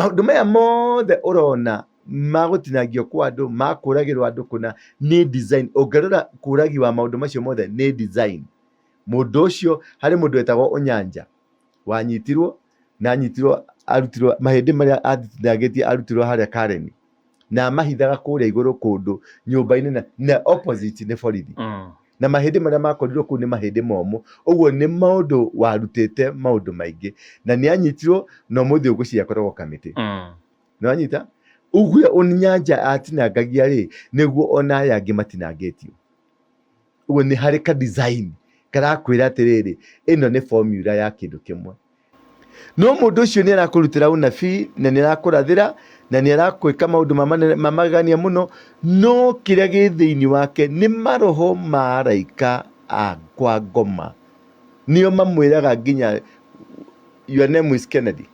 maundu maya mothe urona magutinagio kwa andu makuragirwo andu kuna ni design. Ongerera kuragi wa maundu macio mothe ni design. Mundu ucio hari mundu etagwo Unyanja wanyitirwo na anyitirwo arutirwo mahindi maria athitinagitie arutirwo haria Karen na mahithaga kuria iguru kundu nyumba-ini na opposite ni borithi na mahindi maria makorirwo kuu ni mahindi momu. Uguo ni maundu warutite maundu maingi na ni anyitirwo no muthi ugucia koragwo kamiti no anyita. Uguo Unyanja atinangagia ri niguo ona aya angi matinangitio. Uguo ni hari ka design karakwira atiriri ino ni formula ya kindu kimwe. No mundu ucio ni arakurutira unabii na ni arakurathira na ni arakwika maundu mamagania muno, no kiria gi thiini wake ni maroho ma araika kwa ngoma. Nio mamwiraga nginya your name is Kennedy,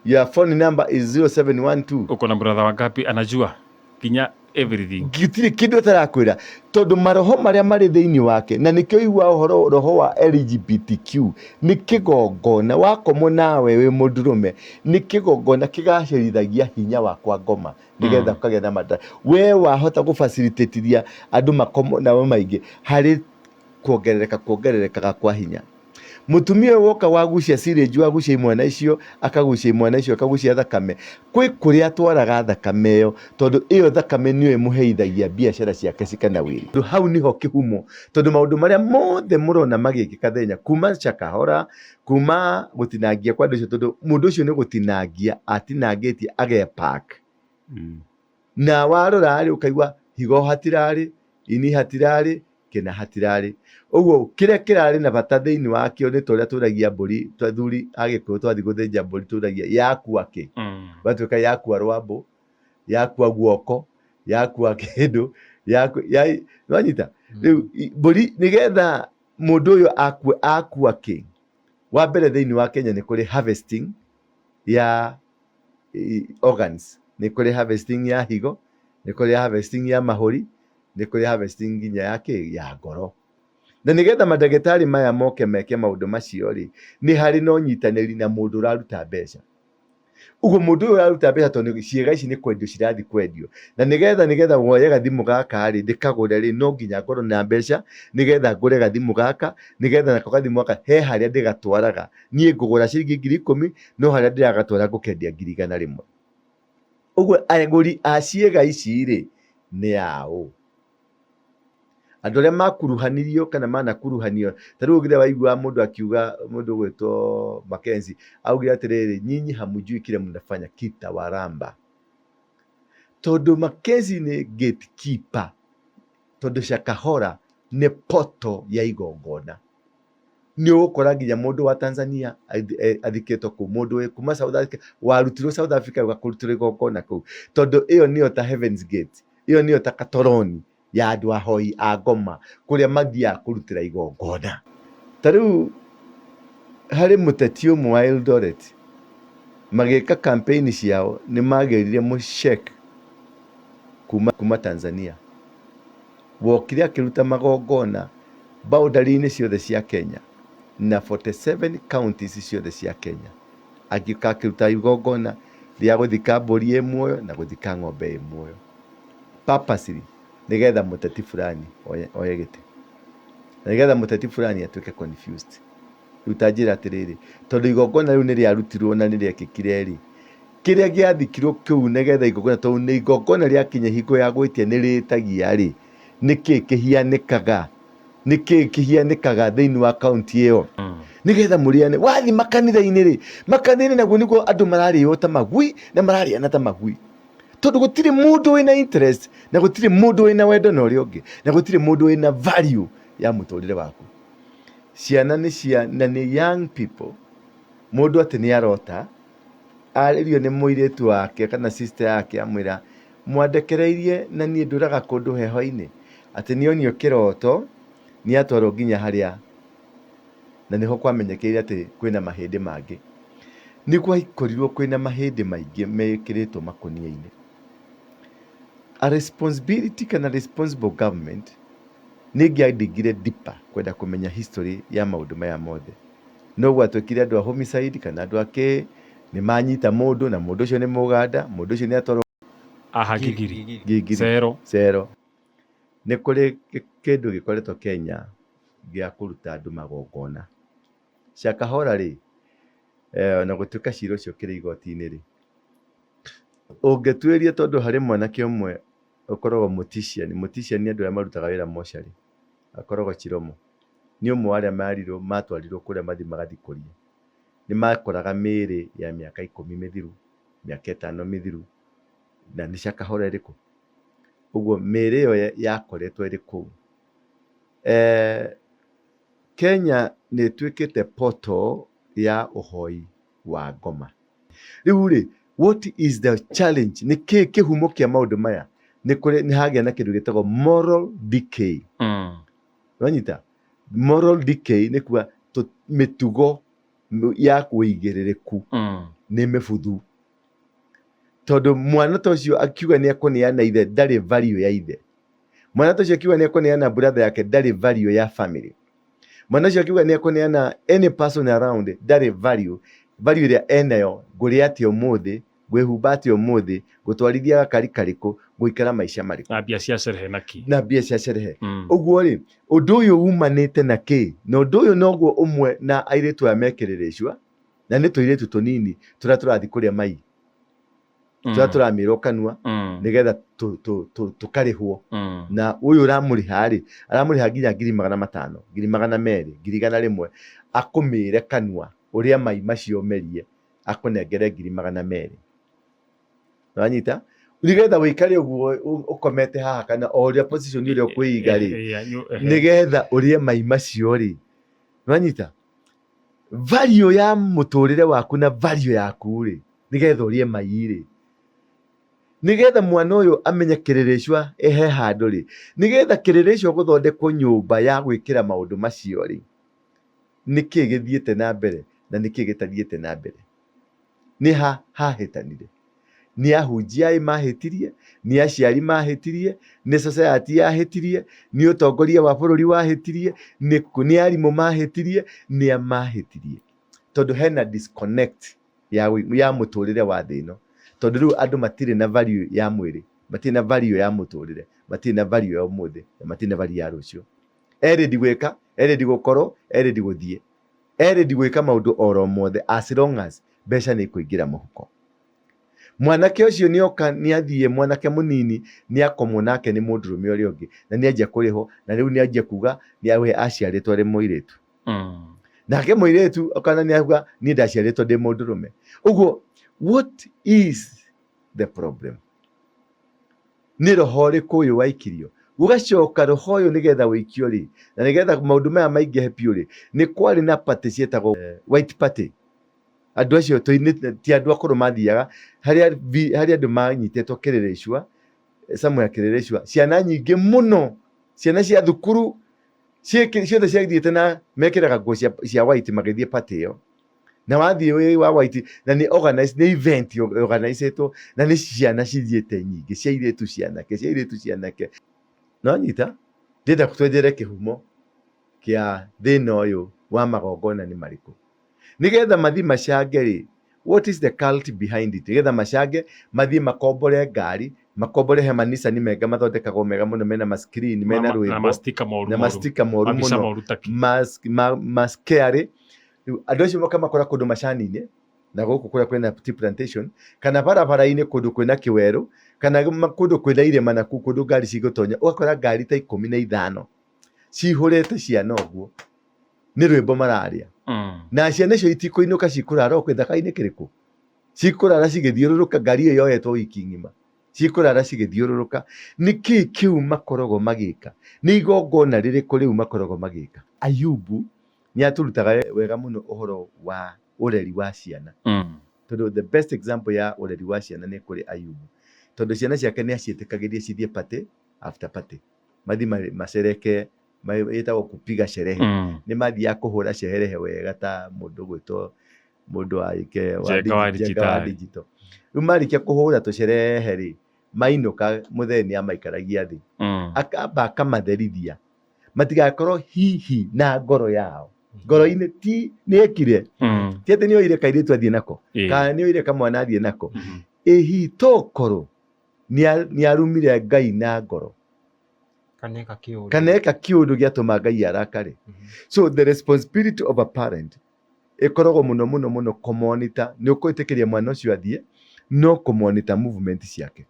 your phone number is 0712. Uko na brother wangapi anajua kinya everything. Gitiri kindu atarakwira tondu maroho maria mari thiini wake na nikio igua uhoro roho wa LGBTQ ni kigongona wakomwo nawe wi mundurume ni kigongona kigacirithagia hinya wa kwa ngoma nigetha ukagĩa na mata. We wahota gufacilitatiria andu makomo nao maingi hari kuongerereka kwa hinya. Mutumia woka wagucia syringe wagucia imwana icio akagucia imwana icio akagucia thakame kwi kuria twaraga thakame yo tondu iyo thakame niyo imuheithagia biashara ciake cikanawiri. Hau niho kihumo tondu maundu maria mothe murona magikika thenya kuma Shakahola kuma gutinangia kwa ndu tondu mundu ucio ni gutinangia atinangitie age park na warora ari ukaigwa higo hatirari ini hatirari kina hatirari. Uguo kiria kirari na bata thiini wakio ni toria turagia mburi twathuri agikuyu twathi guthinja mburi turagia yakua ki batuka yakua rwambo yakua guoko yakua kindu wanyita riu mburi nigetha mundu uyu akua ki. Wa mbere thiini wa Kenya ni kuri harvesting ya organs, ni kuri harvesting ya higo, ni kuri harvesting ya mahuri, ni kuri harvesting nginya ya ngoro. Na nigetha madagitari maya moke meke maundu macio ri ni hari no nyitaniri na mundu uraruta mbeca. Uguo mundu uraruta mbeca tondu ciega ici ni kwendio cirathi kwendio na nigetha woye gathimu gaka ri ndikagure ri no nginya ngoro na mbeca nigetha ngure gathimu gaka nigetha nako gathimu gaka he haria ndigatwaraga nie ngugura ciringi 10,000 no haria ndiragatwara ngukendia 100,000. Uguo aguri a ciega ici ri ni ao andu aria makuruhanirio kana manakuruhanio. Tariu gire waigua mundu akiuga mundu gwetwo Mackenzie augira atiriri nyinyi hamujui kile mnafanya kitawaramba tondu Mackenzie ni gatekeeper tondu Shakahola ni poto ya igongona. Ni ukora nginya mundu wa Tanzania athiketwo ku mundu kuma South Africa warutirwo South Africa ugakurutirwo igongona kuu tondu iyo niyo ta Heaven's Gate, iyo niyo ta Katoroni ya andu ahoi a ngoma kuria mathia kurutira igongona. Tariu hari muteti umwe wa Eldoret magika campaign ciao ni magerire mushek kuma Tanzania wokire akiruta magongona boundary-ini ciothe cia Kenya na 47 counties ciothe cia Kenya agika akiruta igongona ria guthika mburi imwe na guthika ng'ombe imwe purposely nigetha muteti fulani oye giti nigetha muteti fulani atuike confused. Utajira atiriri tondu igongona riu ni riarutirwo na ni riekikire ri kiria giathikirwo kiu nigetha igongona tondu ni igongona riakinya hingo ya gwitia ni ritagia ri niki kihianikaga thiini wa kaunti iyo nigetha muriane wathi makanitha-ini ri makanitha naguo niguo andu marariyo ta magui na marariana ta magui tondu gutiri mundu wina interest na gutiri mundu wina wendo na uria ungi na gutiri mundu wina value ya muturire waku. Ciana ni young people mundu ati ni arota aririo ni muiritu wake kana sister yake amwira mwandekereirie na nie nduraga kundu heho-ini ati nionio kiroto ni atwarwo nginya haria na niho kwamenyekeire ati kwina mahindi mangi ni kwaikorirwo kwina mahindi maingi mekiritwo makunia-ini. A responsibility kana responsible government ningiadigire deeper kwenda kumenya history ya maundu maya mothe no gwatwikire andu a homicide kana andu ake nĩ manyita mũndũ na mũndũ ũcio nĩ mũganda, mũndũ ũcio nĩ atwarwo Gigiri. Gigiri cero. Nĩ kũrĩ kĩndũ gĩkoretwo Kenya gĩa kũruta andũ magongona. Shakahola rĩ, na gũtuĩka cira ũcio kĩrĩ igoti-inĩ rĩ, ũngĩtuĩria tondũ harĩ mwanake ũmwe ũkoragwo mũtician nĩ andũ arĩa marutaga wĩra mocarĩ, akoragwo Chiromo, nĩ ũmwe wa arĩa matwarirwo kũrĩa magathikũria. Nĩ makoraga mĩĩrĩ ya mĩaka 10 mĩthiru, mĩaka 5 mĩthiru, na nĩ Shakahola ĩrĩkũ. Ũguo mĩĩrĩ ĩyo yakoretwo ĩrĩ kũu. Kenya nĩ ĩtuĩkĩte portal ya ũhoi wa ngoma. Rĩu rĩ, what is the challenge? Nĩ kĩhumo kĩa maũndũ maya? Nĩ hagĩa na kĩndũ gĩtagwo moral decay. Wanyita? Moral decay nĩ kuga mĩtugo ya wĩigĩrĩrĩku nĩ mĩbuthu. Tondũ mwana ta ũcio akiuga nĩ ekũneana ithe, ndarĩ value ya ithe. Mwana ta ũcio akiuga nĩ ekũneana brother yake, ndarĩ value ya family. Mwana ũcio akiuga nĩ ekũneana any person around, ndarĩ value ĩrĩa enayo, ngũrĩa atĩa ũmũthĩ, ngwĩhumba atĩa ũmũthĩ, gũtwarithia gakari karĩkũ, gũikara maica marĩkũ. Na mbia cia sherehe naki. Na mbia cia sherehe. Ũguo rĩ, ũndũ ũyũ umanĩte na kĩ? Na ũndũ ũyũ noguo ũmwe na airĩtu aya mekĩrĩrĩ icua, na nĩ tũirĩtu tũnini tũrĩa tũrathiĩ kũrĩa mai. Tũrĩa tũramirwo kanua, nĩgetha tũkarĩhwo. Na ũyũ ũramũrĩha rĩ, aramũrĩha nginya 500,000, 200,000, 100,000, akũmĩre kanua ũrĩa mai macio merie, akũnengere 200,000. Wanyita? Nĩgetha wĩikare ũguo ũkomete haha kana o ũrĩa position ĩrĩa ũkwĩiga rĩ, nĩgetha ũrĩe mai macio rĩ. Wanyita? Value ya mũtũrĩre waku na value yaku rĩ, nĩgetha ũrĩe mai rĩ. Nĩgetha mwana ũyũ amenye kĩrĩrĩcua ehe handũ rĩ, nĩgetha kĩrĩrĩcua gũthondekwo nyũmba ya gwĩkĩra maũndũ macio rĩ, nĩkĩ gĩthiĩte na mbere na nĩkĩ gĩtathiĩte na mbere? Nĩ hahĩtanire. Nĩ ahunjia mahĩtirie, nĩ aciari mahĩtirie, nĩ society yahĩtirie, nĩ ũtongoria wa bũrũri wahĩtirie, nĩ arimũ mahĩtirie, nĩ amahĩtirie. Tondũ hena disconnect ya mũtũrĩre wa thĩ ĩno. Tondũ rĩu andũ matirĩ na value ya mwĩrĩ, matirĩ na value ya mũtũrĩre, matirĩ na value ya ũmũthĩ, na matirĩ na value ya rũciũ. Ready gwĩka, ready gũkorwo, ready gũthiĩ, ready gwĩka maũndũ oro mothe as long as mbeca nĩ ikũingĩra mũhuko. Mwanake ũcio nĩoka nĩathiĩ, mwanake mũnini nĩakomwo nake nĩ mũndũrũme ũrĩa ũngĩ, na nĩanjia kũrĩhwo, na rĩu nĩanjia kuga nĩwe aciarĩtwo arĩ mũirĩtu. Nake mũirĩtu okana nĩauga niĩ ndaciarĩtwo ndĩ mũndũrũme. Ũguo what is the problem? Nĩ roho rĩkũ ũyũ waikirio? Gũgacoka roho ũyũ nĩgetha wĩikio rĩ, na nĩgetha maũndũ maya maingĩhe biũ rĩ, nĩ kwarĩ na party cietagwo white party. Andũ acio ti andũ akũrũ mathiaga, harĩ andũ manyitetwo kĩrĩrĩcua, Samuel kĩrĩrĩcua, ciana nyingĩ mũno, ciana cia thukuru, ciothe ciathiĩte na mekĩraga nguo cia white magĩthiĩ party ĩyo. Na wathiĩ wĩ wa white, na nĩ organized, nĩ event organizedwo, na nĩ ciana cithiĩte nyingĩ, cia airĩtu cianake. No nyita, ndĩrenda twenjere kĩhumo kĩa thĩna ũyũ wa magongona nĩ marĩkũ. Nĩgetha mathi macange rĩ, what is the cult behind it? Nĩgetha macange, mathi makombore ngari, makombore he manicani mega mathondekagwo mega mũno, mena ma-screen, mena rwĩmbo, na mastika moru mũno, maskearĩ. Andũ acio moka makora kũndũ macani-inĩ, na gũkũ kũrĩa kwĩna tea plantation, kana barabara-inĩ kũndũ kwĩna kĩwerũ, kana kũndũ kwĩna irĩma na kũndũ ngari cigũtonya, ũgakora ngari ta 15 cihũrĩte ciana ũguo, nĩ rwĩmbo mararĩa. Na ciana icio itikũinũka cikũrara o gĩthaka-inĩ kĩrĩkũ, cikũrara cigĩthiũrũrũka, ngari ĩyo yoetwo wiki ng'ima, cikũrara cigĩthiũrũrũka. Nĩkĩ kĩu makoragwo magĩka? Nĩ igongona rĩrĩkũ rĩu makoragwo magĩka? Ayubu nĩatũrutaga wega mũno ũhoro wa ũreri wa ciana. Tondũ the best example ya ũreri wa ciana nĩ kũrĩ Ayubu. Tondũ ciana ciake nĩaciĩtĩkagĩria cithiĩ party after party, mathi macereke, ĩtagwo kupiga sherehe. Nĩ mathiaga kũhũra sherehe wega ta mũndũ gwĩtwo mũndũ wa digital. Rĩu marĩkia kũhũra tũcerehe rĩ, mainũka mũthenya amaikaragia thĩ, akamba akamatherithia matigakorwo hihi na ngoro yao ngoro-inĩ ti nĩekire ti atĩ nĩoire kairĩtu athiĩ nako kana nĩoire kamwana athiĩ nako ĩhi tokorwo nĩarumire Ngai na ngoro kana eka kĩũndũ gĩatũma Ngai arakare. So the responsibility of a parent ĩkoragwo mũno kũmonitor nĩ ũkwĩtĩkĩria mwana ũcio athiĩ no kũmonitor movement ciake,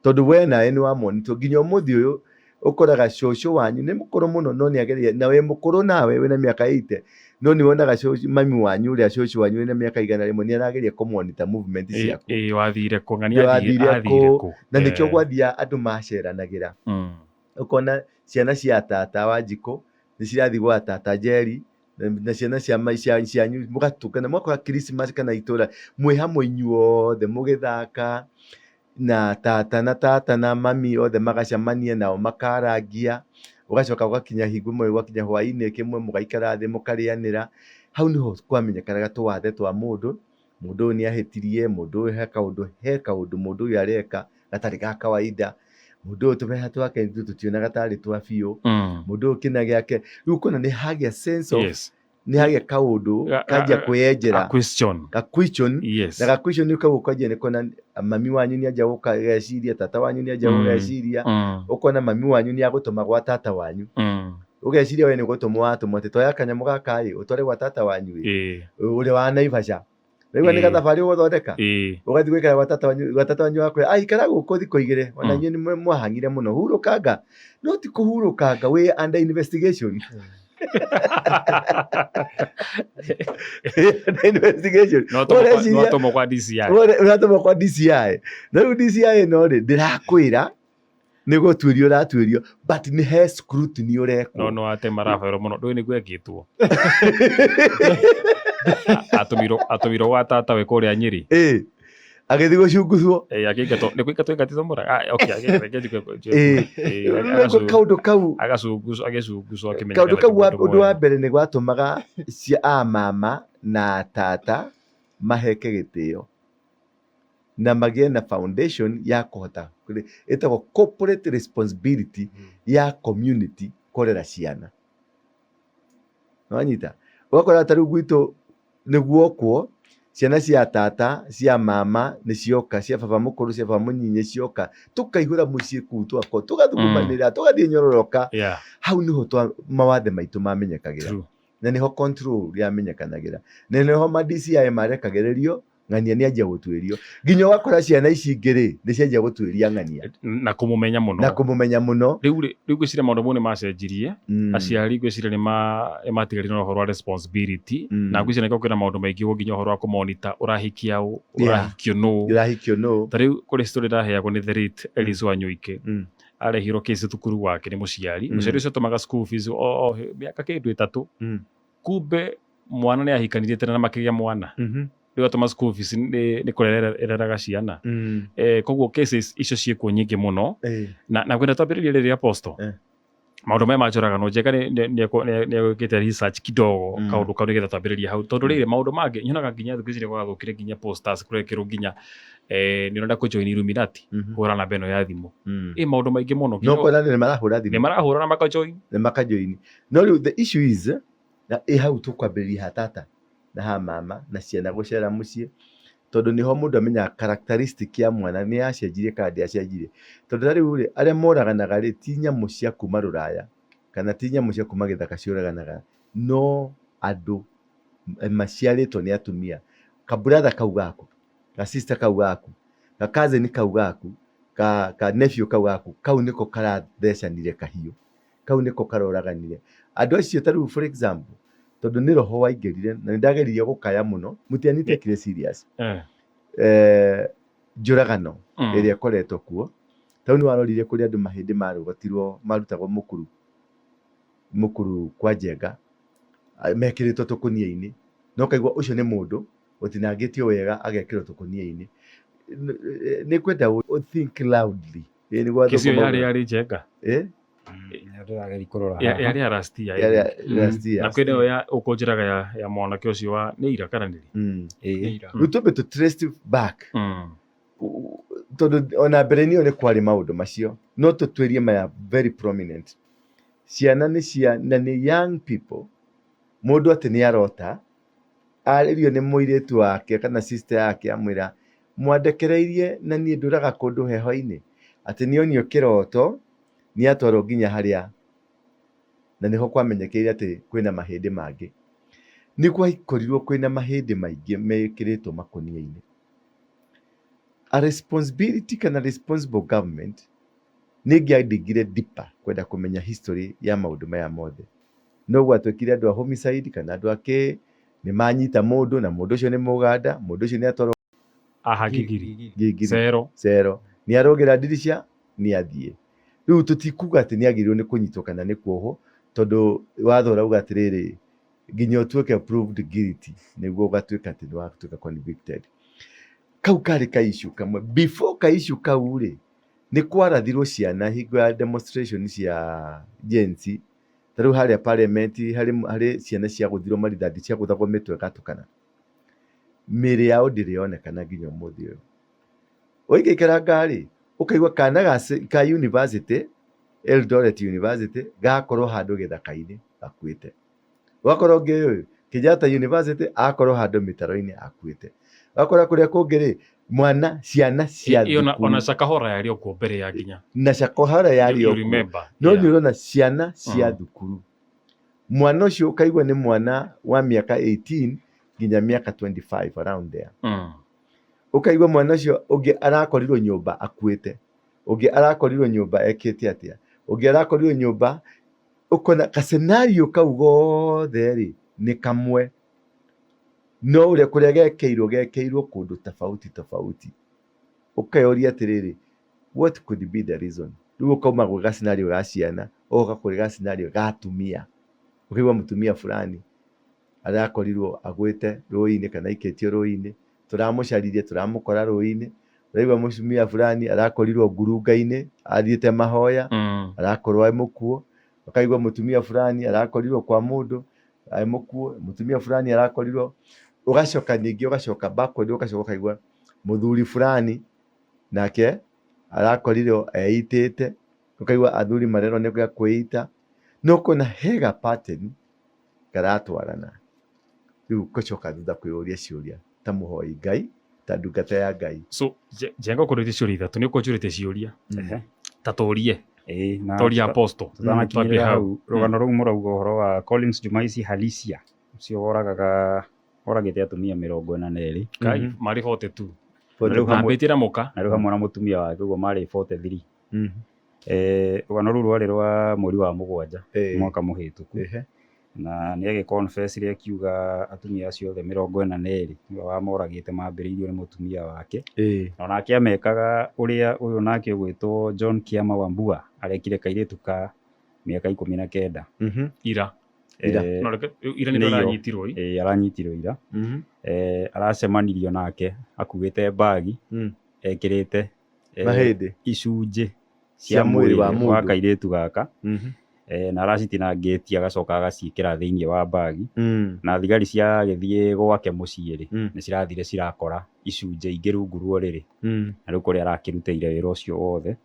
tondũ we nawe nĩ wa monitor. Nginya ũmũthĩ ũyũ ũkoraga cũcũ wanyu nĩ mũkũrũ mũno no nĩageria na we mũkũrũ nawe wĩna mĩaka 80 no nĩwonaga mami wanyu ũrĩa cũcũ wanyu wĩna mĩaka 100 nĩarageria kũmonitor movement ciaku. Wathire kũ ng'ania athire kũ na nĩkĩo gwathia andũ maceranagĩra ũkona ciana cia tata Wanjikũ nĩcirathiĩ gwa tata Njeri na ciana cianyu mũgatũngana mwakora Christmas kana itũra mwĩ hamwe inyuothe mũgĩthaka na tata na mami othe magacemania nao makarangia, ũgacoka ũgakinya hingo ĩmwe ũgakinya hwaĩ-inĩ kĩmwe mũgaikara thĩ mũkarĩanĩra. Hau nĩho kwamenyekanaga tũwathe twa mũndũ ũyũ nĩahĩtirie, mũndũ ũyũ he kaũndũ mũndũ ũyũ areka gatarĩ ga kawaida, mũndũ ũyũ tũbeca twake tũtionaga tarĩ twa biũ, mũndũ ũyũ kĩna gĩake rĩu kuna nĩ hagĩa sense of nĩhagĩa kaũndũ kanjia kwĩyenjera ka question na ga question nĩ kau ũkanjia nĩ kona mami wanyu nĩanjia gũgeciria, tata wanyu nĩanjia gũgeciria, ũkona mami wanyu nĩagũtũma gwa tata wanyu ũgeciria we nĩgũtũmwo watũmwo atĩ twoya kanyamũ gaka ũtware gwa tata wanyu ũrĩa wa Naivasha rĩu nĩ gathabarĩ ũgũthondeka ũgathiĩ gwĩkara gwa tata wanyu wakwe ikara gũkũ thikũ 2 ona inyuĩ nĩ mwahangire mũno, hurũkanga. No ti kũhurũkanga, wĩ under investigation investigation no tomo kwa DCI na rĩu DCI no ndĩrakwĩra nĩ gũtuĩrio ũratuĩrio but nĩ he scrutiny ũrekwo no ate marabaĩrwo mũno ndũĩ nĩguo ekĩtwo atũmirwo gwa tata we kũrĩa Nyĩrĩ agĩthiĩ gũcungucwo nĩkũingatwo mũra kaũndũ kau agĩcunguswo akĩmenya kaũndũ kau ũndũ wa mbere nĩ gwatũmaga mama na tata maheke gĩtĩo na magĩe na foundation ya kũhota ĩtagwo corporate responsibility ya community kũrera ciana. Wanyita ũgakora ta rĩu gwitũ nĩguo kuo ciana cia tata cia mama nĩ cioka, cia baba mũkũrũ cia baba mũnyinyi cioka tũkaihũra mũciĩ kũu twakwa tũgathugumanĩra tũgathiĩ nyororoka. Hau nĩho mawathe maitũ mamenyekagĩra na nĩho control yamenyekanagĩra na nĩho ma DCI marekagĩrĩrio ng'ania nĩanjia gũtuĩrio. Nginya ũgakora ciana ici ingĩ nĩcianjia gũtuĩria ng'ania na kũmũmenya mũno. Rĩu gwĩciria maũndũ mau nĩmacenjirie, aciari gwĩciria nĩmatigarire na ũhoro wa responsibility na gwĩciria nĩko kwĩna maũndũ maingĩ nginya ũhoro wa kũmonitor ũrahikia ũ ũrahikio nũ. Ta rĩu kũrĩ story ndaheagwo nĩ the late Elise Wanyuike arehirwo kesi thukuru wake nĩ mũciari ũcio ũtũmaga school fees o mĩaka kĩndũ 3 kumbe mwana nĩahikanirie tene na makĩgĩa mwana rĩu atũma school fees nĩ kũrereraga ciana. Koguo cases icio ciĩkuo nyingĩ mũno na kwenda twambĩrĩrie rĩrĩa Apostle maũndũ maya manjũragano Njenga nĩegwĩkĩte research kidogo kaũndũ kau nĩgetha twambĩrĩrie hau tondũ rĩrĩ maũndũ mangĩ nyonaga nginya thikũ ici nĩgwathũkire nginya posters kũrekĩrwo nginya nĩũrenda kũjoin Illuminati hũra namba ĩno ya thimũ maũndũ maingĩ mũno no kona nĩmarahũra na makajoin. No rĩu the issue is na hau tũkwambĩrĩria hatata na ha mama na ciana gũcera mũciĩ tondũ niho mũndũ amenya characteristic ya mwana nĩ yacenjirie kana ndĩacenjirie. Tondũ rĩu arĩa moraganaga ti nyamũ cia kuma Rũraya kana ti nyamũ cia kuma gĩthaka ciũraganaga, no andũ maciarĩtwo nĩ atumia. Ka brother kau gaku, ka sister kau gaku, ka cousin kau gaku, ka nephew kau gaku, kau nĩko karathecanire kahiũ, kau nĩko karoraganire andũ acio. Ta rĩu for example tondũ nĩ roho waingĩrire na nĩndageririe gũkaya mũno mũtianĩtekire serious njũragano ĩrĩa ĩkoretwo kuo. Tau nĩwarorire kũrĩa andũ mahĩndĩ marũgũtirwo marutagwo mũkuru kwa Njenga mekĩrĩtwo tũkũnia-inĩ no kaigua ũcio nĩ mũndũ ũtinangĩtio wega agekĩrwo tũkũnia-inĩ. Nĩ kwenda think loudly kĩcio yarĩ Njenga yarĩ ya last year na kwĩna ĩyo ya ũkũnjĩraga ya mwanake ũcio wa nĩ ira kana nĩ ira rĩu tũmbe tũ trace back tondũ ona mbere-inĩ nĩ kwarĩ maũndũ macio no tũtuĩrie maya very prominent. Ciana nĩ young people Mũndũ atĩ nĩ arota arĩrio nĩ mũirĩtu wake kana sister yake amwĩra mwandekereirie na niĩ ndũraga kũndũ heho-inĩ, atĩ nĩonio kĩroto nĩatwarwo nginya harĩa, na nĩho kwamenyekeire atĩ kwĩna mahĩndĩ mangĩ. Nĩ gwakorirwo kwĩna mahĩndĩ maingĩ mekĩrĩtwo makũnia-inĩ. A responsibility kana responsible government nĩ ĩngĩadigire deeper kwenda kũmenya history ya maũndũ maya mothe. No gwatuĩkire andũ a homicide kana andũ akĩ nĩ manyita mũndũ na mũndũ ũcio nĩ Mũganda, mũndũ ũcio nĩ atwarwo Gigiri cero, nĩ arogera ndirica nĩ athiĩ. Rĩu tũtikuga atĩ nĩ agĩrĩirwo nĩ kũnyitwo kana nĩ kuohwo, tondũ watho ũrauga atĩrĩrĩ nginya ũtuĩke proved guilty nĩguo ũgatuĩka atĩ nĩ watuĩka convicted. Kau karĩ ka issue kamwe. Before ka issue kau rĩ, nĩ kwarathirwo ciana hingo ya demonstration cia Gen Z. Tarĩu harĩa parliament harĩ ciana cia gũthirwo marithathi, cia gũthagwo mĩtwe gatukana. Mĩrĩ yao ndĩrĩ yonekana nginya ũmũthĩ ũyũ. Ũngĩikara ngari ũkaigua kana ka university, Eldoret University gakorwo handũ gĩthaka-inĩ gakuĩte. Wakorwo ũngĩ Kenyatta University akorwo handũ mĩtaro-inĩ akuĩte. Wakora kũrĩa kũngĩ rĩ, ciana cia thukuru. Ona Shakahola yarĩ o kuo mbere ya nginya. Na Shakahola yarĩ o kuo. No nĩ ũrona ciana cia thukuru. Mwana ũcio ũkaigua nĩ mwana wa mĩaka 18 nginya mĩaka 25 around there. Ũkaigua mwana ũcio ũngĩ arakorirwo nyũmba akuĩte. Ũngĩ arakorirwo nyũmba ekĩte atĩa. Ũngĩ arakorirwo nyũmba, ũkona ka scenario kau gothe rĩ nĩ kamwe. No ũrĩa kũrĩa gekeirwo kũndũ tofauti. Ũkayoria atĩrĩrĩ, what could be the reason? Rĩu ũkauma gwĩ ga scenario ga ciana, ũgoka kũrĩ ga scenario ga atumia. Ũkaigua mũtumia fulani arakorirwo agwĩte rũĩ-inĩ kana aikĩtio rũĩ-inĩ, tũramũcaririe tũramũkora rũĩ-inĩ. Ũraigua mũtumia fulani arakorirwo ngurunga-inĩ athiĩte mahoya, arakorwo e mũkuũ. Ũkaigua mũtumia fulani arakorirwo kwa mũndũ e mũkuũ. Mũtumia fulani arakorirwo, ũgacoka ningĩ ũgacoka backward, ũgacoka ũkaigua mũthuri fulani nake arakorirwo eitĩte. Ũkaigua athuri marerwo nĩ gĩa kwĩita. No ũkona hega pattern karatwarana. Rĩu ũgacoka thutha kwĩyũria ciũria ta mũhoi Ngai, ta ndungata ya Ngai. So njenga kũrĩte ciũria ithatũ, nĩ ũkũnjũrĩte ciũria ta tũrie toria apostle. Tũtanakinyĩra hau rũgano rũu mũrauga ũhoro wa Collins Jumaici Halisia, ũcio oragĩte atumia 42. Kai marĩ 42. Ambĩtĩra mũka na rĩu hamwe na mũtumia wake, ũguo marĩ 43. Rũgano rũu rwarĩ rwa mweri wa mũgwanja mwaka mũhĩtũku, na nĩ agĩ-confess rĩa akiuga atumia acio othe 42 nĩwe wamoragĩte mambĩrĩirio nĩ mũtumia wake. Na nake amekaga ũrĩa ũyũ nake ũgwĩtwo John Kiama Wambua arekire kairĩtu ka mĩaka 19. Ira nĩ aranyitirwo aranyitirwo ira. Aracemanirio nake akuĩte bagi ekĩrĩte mahĩndĩ icunjĩ cia mwĩrĩ wa kairĩtu gaka. Na aracitinangĩtie agacoka agaciĩkĩra thĩinĩ wa bagi. Na thigari ciagĩthiĩ gwake mũciĩ rĩ, nĩ cirathire cirakora icunjĩ ingĩ rungu rwa rĩrĩ. Na rĩu kũrĩa arakĩrutĩire wĩra ũcio wothe.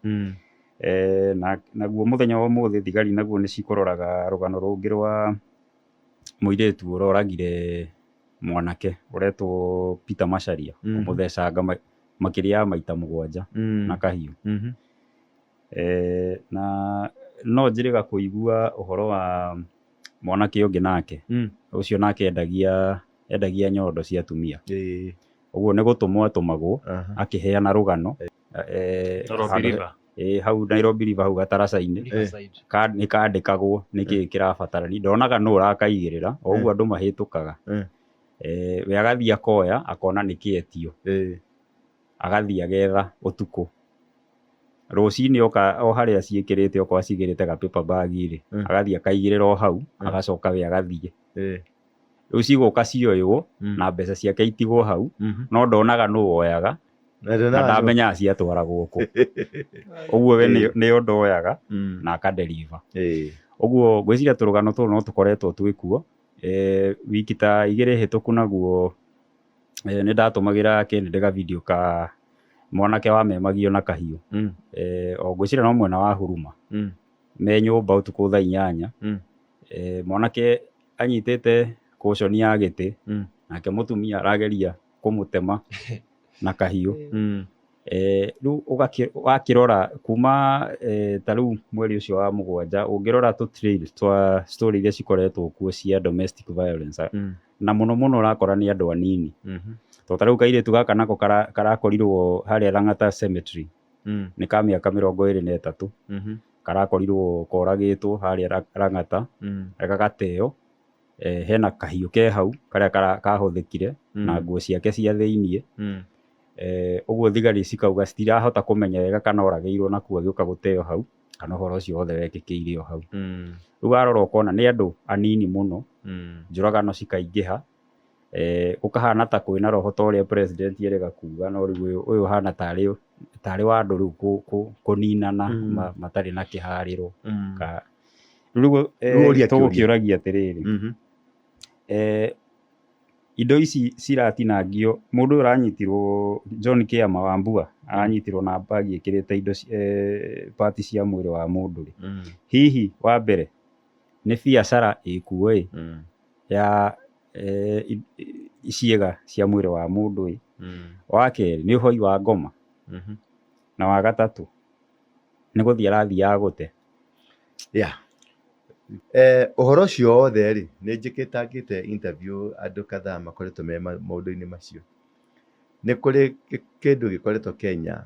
Naguo mũthenya wa ũmũthĩ thigari naguo nĩ cikũroraga rũgano rũngĩ rwa mũirĩtu ũroragire mwanake ũretwo Peter Macharia, kũmũthecanga makĩria ya maita 7 na kahiũ. Na no njĩrĩga kũigua ũhoro wa mwanake ũngĩ nake, ũcio nake endagia nyondo cia atumia. Ũguo nĩ gũtũmwo atũmagwo akĩheana rũgano hau Nairobi River, hau gataraca-inĩ nĩ kandĩkagwo nĩkĩĩ kĩrabatarania. Ndonaga nũ ũrakaigĩrĩra, o ũguo andũ mahĩtũkaga, we agathiĩ akoya akona nĩkĩetio, agathiĩ agetha ũtukũ. Rũcinĩ o harĩa ciĩkĩrĩte okorwo acigĩrĩte ga paper bag rĩ, agathiĩ akaigĩrĩra o hau, agacoka we agathiĩ. Rĩu cigũka cioywo na mbeca ciake itigwo hau, no ndonaga nũ woyaga na ndamenyaga ciatwaragwo kũ. Ũguo we nĩyo ndoyaga na akadeliver. Ũguo ngwĩciria tũrũgano tũrũ no tũkoretwo twĩkuo. Wiki ta 2 hĩtũku naguo nĩ ndatũmagĩra Kennedy ga video ka mwanake wamemagio na kahiũ. O ngwĩciria no mwena wa Huruma, me nyũmba ũtukũ thaa 8. Mwanake anyitĩte cushion ya gĩtĩ nake mũtumia arageria kũmũtema na kahiũ. Rĩu wakĩrora kuma ta rĩu mweri ũcio wa 7 ũngĩrora tũ-trail twa story iria cikoretwo kuo cia domestic violence na mũno mũno ũrakora nĩ andũ anini. To ta rĩu kairĩtu gaka nako karakorirwo harĩa Lang'ata Cemetery nĩ ka mĩaka 23 karakorirwo koragĩtwo harĩa Lang'ata gagateo. Hena kahiũ ke hau karĩa kahũthĩkire na nguo ciake cia thĩiniĩ. Ũguo thigari cikauga citirahota kũmenya wega kana oragĩirwo nakuo agĩũka gũteo hau kana ũhoro ũcio wothe wekĩkĩire o hau. Rĩu warora ũkona nĩ andũ anini mũno, njũragano cikaingĩha, gũkahana ta kwĩna roho ta ũrĩa president erĩga kuga, no rĩu ũyũ ũhana tarĩ wa andũ rĩu kũninana matarĩ na kĩharĩro. Rĩu tũgũkĩũragia atĩrĩrĩ, indo ici ciratinangio, mũndũ ũyũ aranyitirwo, John Kĩama Wambua aranyitirwo na bagi ĩkĩrĩte indo parts cia mwĩrĩ wa mũndũ rĩ. Hihi wa mbere nĩ biacara ĩkuo ya ciĩga cia mwĩrĩ wa mũndũ wa kerĩ nĩ ũhoi wa ngoma, na wa gatatũ nĩ gũthiĩ arathiaga gũte. Ũhoro ũcio wothe rĩ, nĩ njĩkĩtangĩte interview andũ kadhaa makoretwo me maũndũ-inĩ macio. Nĩ kũrĩ kĩndũ gĩkoretwo Kenya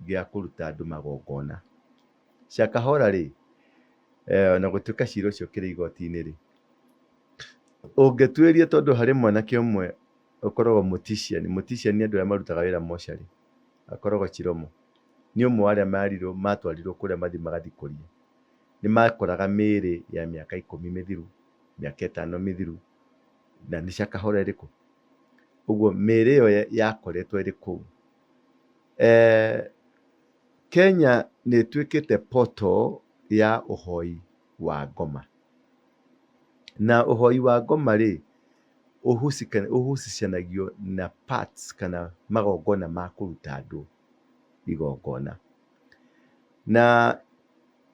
gĩa kũruta andũ magongona. Shakahola rĩ, na gũtuĩka cira ũcio kĩrĩ igoti-inĩ rĩ, ũngĩtuĩria tondũ harĩ mwanake ũmwe ũkoragwo Mũtician nĩ andũ arĩa marutaga wĩra mocarĩ, akoragwo Chiromo, nĩ ũmwe wa arĩa matwarirwo kũrĩa mathi magathikũria. Nĩ makoraga mĩĩrĩ ya mĩaka 10 mĩthiru, mĩaka 5 mĩthiru, na nĩ Shakahola ĩrĩkũ. Ũguo mĩĩrĩ ĩyo yakoretwo ĩrĩ kũu. Kenya nĩ ĩtuĩkĩte portal ya ũhoi wa ngoma. Na ũhoi wa ngoma rĩ, ũhusicanagio na parts kana magongona ma kũruta andũ igongona. Na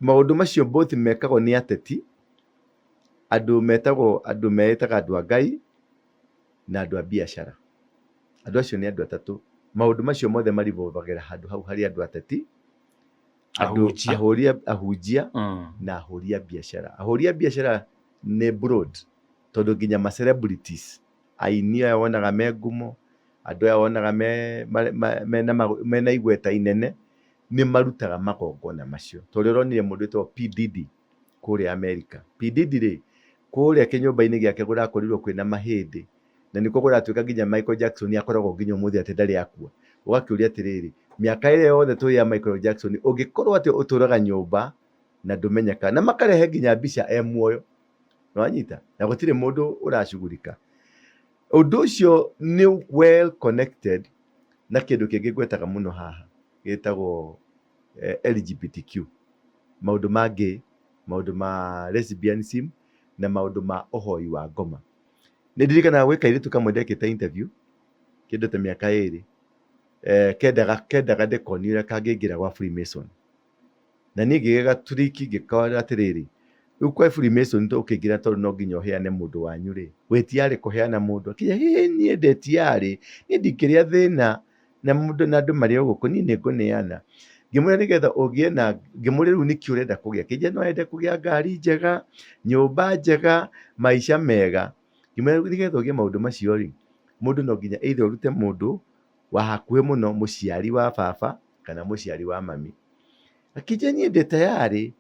maũndũ macio both mekagwo nĩ ateti, andũ meĩtaga andũ a Ngai na andũ a biacara. Andũ acio nĩ andũ atatũ. Maũndũ macio mothe marivovagĩra handũ hau harĩ andũ ateti, ahunjia na ahũri a biacara. Ahũri a biacara nĩ broad, tondũ nginya ma celebrities, aini aya wonaga me ngumo, andũ aya wonaga mena igweta inene, nĩ marutaga magongona macio. Tondũ ũronire mũndũ wĩtagwo P Diddy kũrĩa Amerika. P Diddy rĩ, kũrĩa kĩnyũmba-inĩ gĩake gũrakorirwo kwĩna mahĩndĩ, na nĩkuo gũratuĩka nginya Michael Jackson akoragwo nginya ũmũthĩ atĩ ndarĩ akua. Ũgakĩũria atĩrĩrĩ, mĩaka ĩrĩa yothe tũĩ ya Michael Jackson, ũngĩkorwo atĩ ũtũraga nyũmba na ndũmenyeka, na makarehe nginya mbica muoyo, nĩwanyita, na gũtirĩ mũndũ ũracugurika. Ũndũ ũcio nĩ well connected na kĩndũ kĩngĩ ngwetaga mũno haha gĩtagwo LGBTQ, maũndũ ma gay, maũndũ ma lesbianism na maũndũ ma ũhoi wa ngoma. Nĩ ndirikanaga gwĩ kairĩtu kamwe ndekĩte interview kĩndũ ta mĩaka 2, kendaga ndekoni ũrĩa kangĩingĩra gwa Freemason. Na niĩ ngĩgega turiki ngĩkora atĩrĩrĩ, rĩu kwa Freemason ũkĩingĩra tondũ no nginya ũheane mũndũ wanyu rĩ, wĩtiarĩ kũheana mũndũ, akĩnya niĩ ndetiarĩ, niĩ ndingĩrĩa thĩna na mũndũ na andũ marĩ o gũkũ, niĩ nĩ ngũneana. Ngĩmwĩra nĩgetha ũgĩe na, ngĩmwĩra rĩu nĩkĩ ũrenda kũgĩa, kĩnja no wende kũgĩa ngari njega, nyũmba njega, maica mega. Ngĩmwĩra nĩgetha ũgĩe maũndũ macio rĩ, mũndũ no nginya either ũrute mũndũ wa hakuhĩ mũno, mũciari wa baba kana mũciari wa mami. Akĩnja niĩ ndĩ tayarĩ,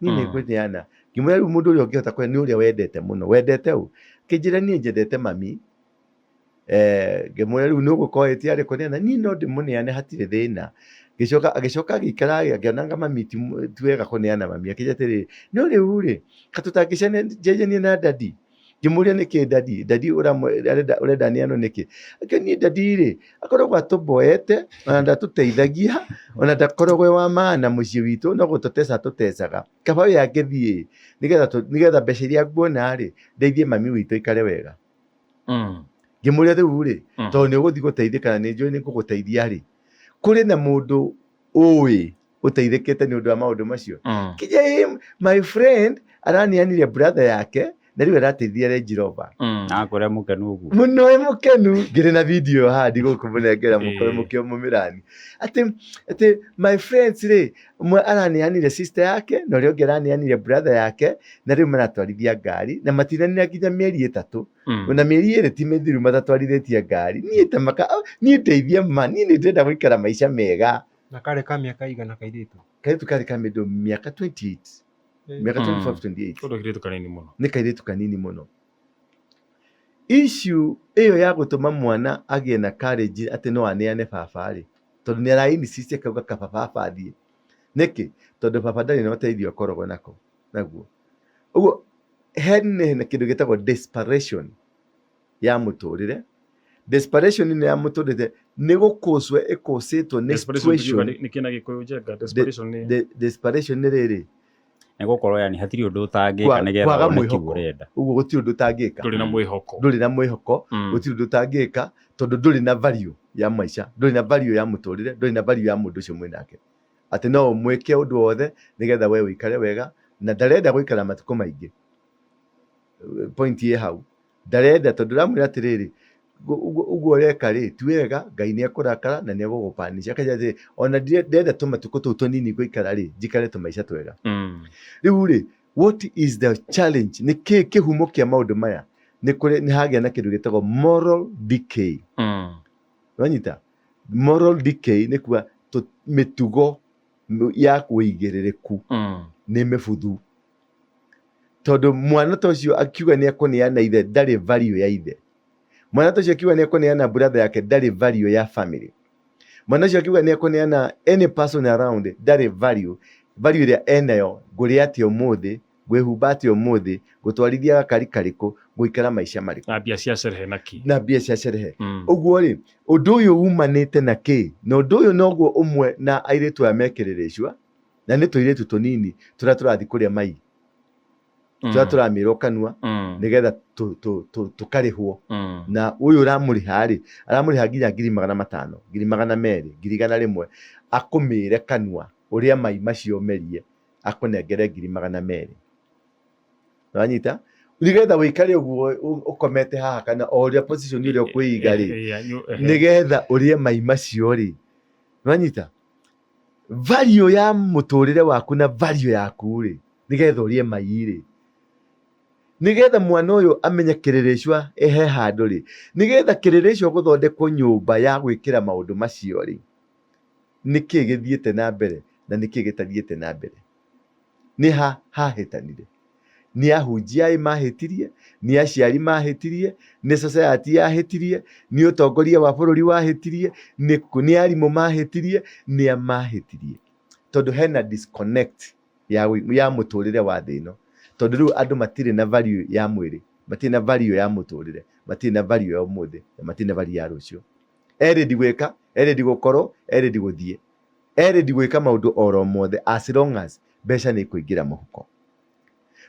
niĩ nĩ ngũneana. Ngĩmwĩra rĩu mũndũ ũrĩa ũngĩhota kũheana nĩ ũrĩa wendete mũno. Wendete ũ? Akĩnjĩra niĩ nyendete mami. Ngĩmwĩra rĩu nĩ ũgũkorwo wĩtiarĩ kũneana, niĩ no ndĩmũneane hatirĩ thĩna. Agĩcoka agĩikara akĩonaga mami ti wega kũneana mami. Akĩnjĩra atĩrĩrĩ, no rĩu rĩ, katũtangĩcenjania na dadi. Ngĩmũria nĩkĩ dadi ũrenda neanwo nĩkĩ? Akĩnjĩra niĩ dadi rĩ, akoragwo atũmboete, ona ndatũteithagia, ona ndakoragwo wa maana mũciĩ witũ, no gũtũteca tũtecaga. Kaba we angĩthiĩ nĩgetha mbeca iria nguona rĩ, ndeithie mami witũ aikare wega. Ngĩmũria rĩu rĩ, tondũ nĩ ũgũthiĩ gũteithĩka na nĩ njũĩ nĩ ngũgũteithia rĩ, kũrĩ na mũndũ ũĩ ũteithĩkĩte nĩ ũndũ wa maũndũ macio. Kĩnja my friend araneanire brother yake na riu arateithia Range Rover akore mukenu ugu muno mukenu ngire na video hadi gukumunengera mukore mukio mumirani ati my friends ri mwe aranianire sister yake na rio geranianire brother yake na riu maratwarithia ngari na matinanira nginya mieri 3 na mieri 2 ti mithiru matatwarithitie ngari nie tamaka nie ndeithia nie ndenda guikara maisha mega na kare ka miaka igana kairitu kare ka mido miaka 28 miaka 25 28 kodo kiretu kanini muno ni kairitu kanini muno. Issue iyo ya gutuma mwana agie na courage ati no aneane baba ri tondu ni araini sisi kauga ka baba thie niki tondu baba ndari na uteithio korogwo nako naguo uguo hene na kindu gitagwo desperation ya muturire. Desperation ni ya muturire ni gukoswe ekositwo ni situation ni kina gikoyo jenga desperation ni riri ni gukorwo yani hatiri undu utangika nigetha mwihoko uguo gutiri undu utangika nduri na mwihoko gutiri undu utangika tondu nduri na value ya maisha nduri na value ya muturire nduri na value ya mundu ucio mwinake ati no mwike undu wothe nigetha we wikare wega na ndarenda guikara matuko maingi. Point ye hau ndarenda tondu ramwira atiriri uguo reka ri ti wega Ngai ni akurakara na ni agugupanisha kaja ona ndenda tumatuko tu tunini guikara ri njikare tumaisha twega. Riu ri what is the challenge ni kihumo kia maundu maya ni hagia na kindu gitagwo moral decay. Wanyita moral decay ni kwa mitugo ya kuigiririku ni mefuthu tondu mwana tocio akiuga ni akuneana ithe ndari value ya ithe. Mwana tocio akiuga ni akuneana brother yake ndari value ya family. Mwana tocio akiuga ni akuneana any person around ndari value iria enayo nguriati umuthi gwihubati umuthi gutwarithia gakari kariku guikara maisha mariku na bia cia sherehe naki na bia cia sherehe uguo ri undu uyu umanite na ki na undu uyu noguo umwe na airitu ya mekiriricwa na ni tuiritu tunini turathi kuria mai turamirwo kanua nigetha tukarihwo na uyu uramuriha ri aramuriha nginya 500 200 200 akumire kanua uria mai macio merie akunengere 200 wanyita nigetha wikare uguo ukomete haha kana oria position ile kuiga ri nigetha urie mai macio ri wanyita value ya muturire waku na value yaku ri nigetha urie mai ri nigetha mwana uyu amenye kiriricwa ehe handu ri nigetha kiriricwa guthondekwo nyumba ya gwikira maundu macio ri niki githiete na mbere na niki gitathiete na mbere ni hahitanire ni ahunjia mahitirie ni aciari mahitirie ni society yahitirie ni utongoria wa bururi wahitirie ni arimu mahitirie ni amahitirie tondu hena disconnect ya muturire wa thino tondu riu andu matire na value ya mwiri matire na value ya muturire matire na value ya umuthi matire na value ya rucio eredi gwika eredi gukoro eredi guthie eredi gwika maundu oro mothe as long as besha ni kuingira muhuko.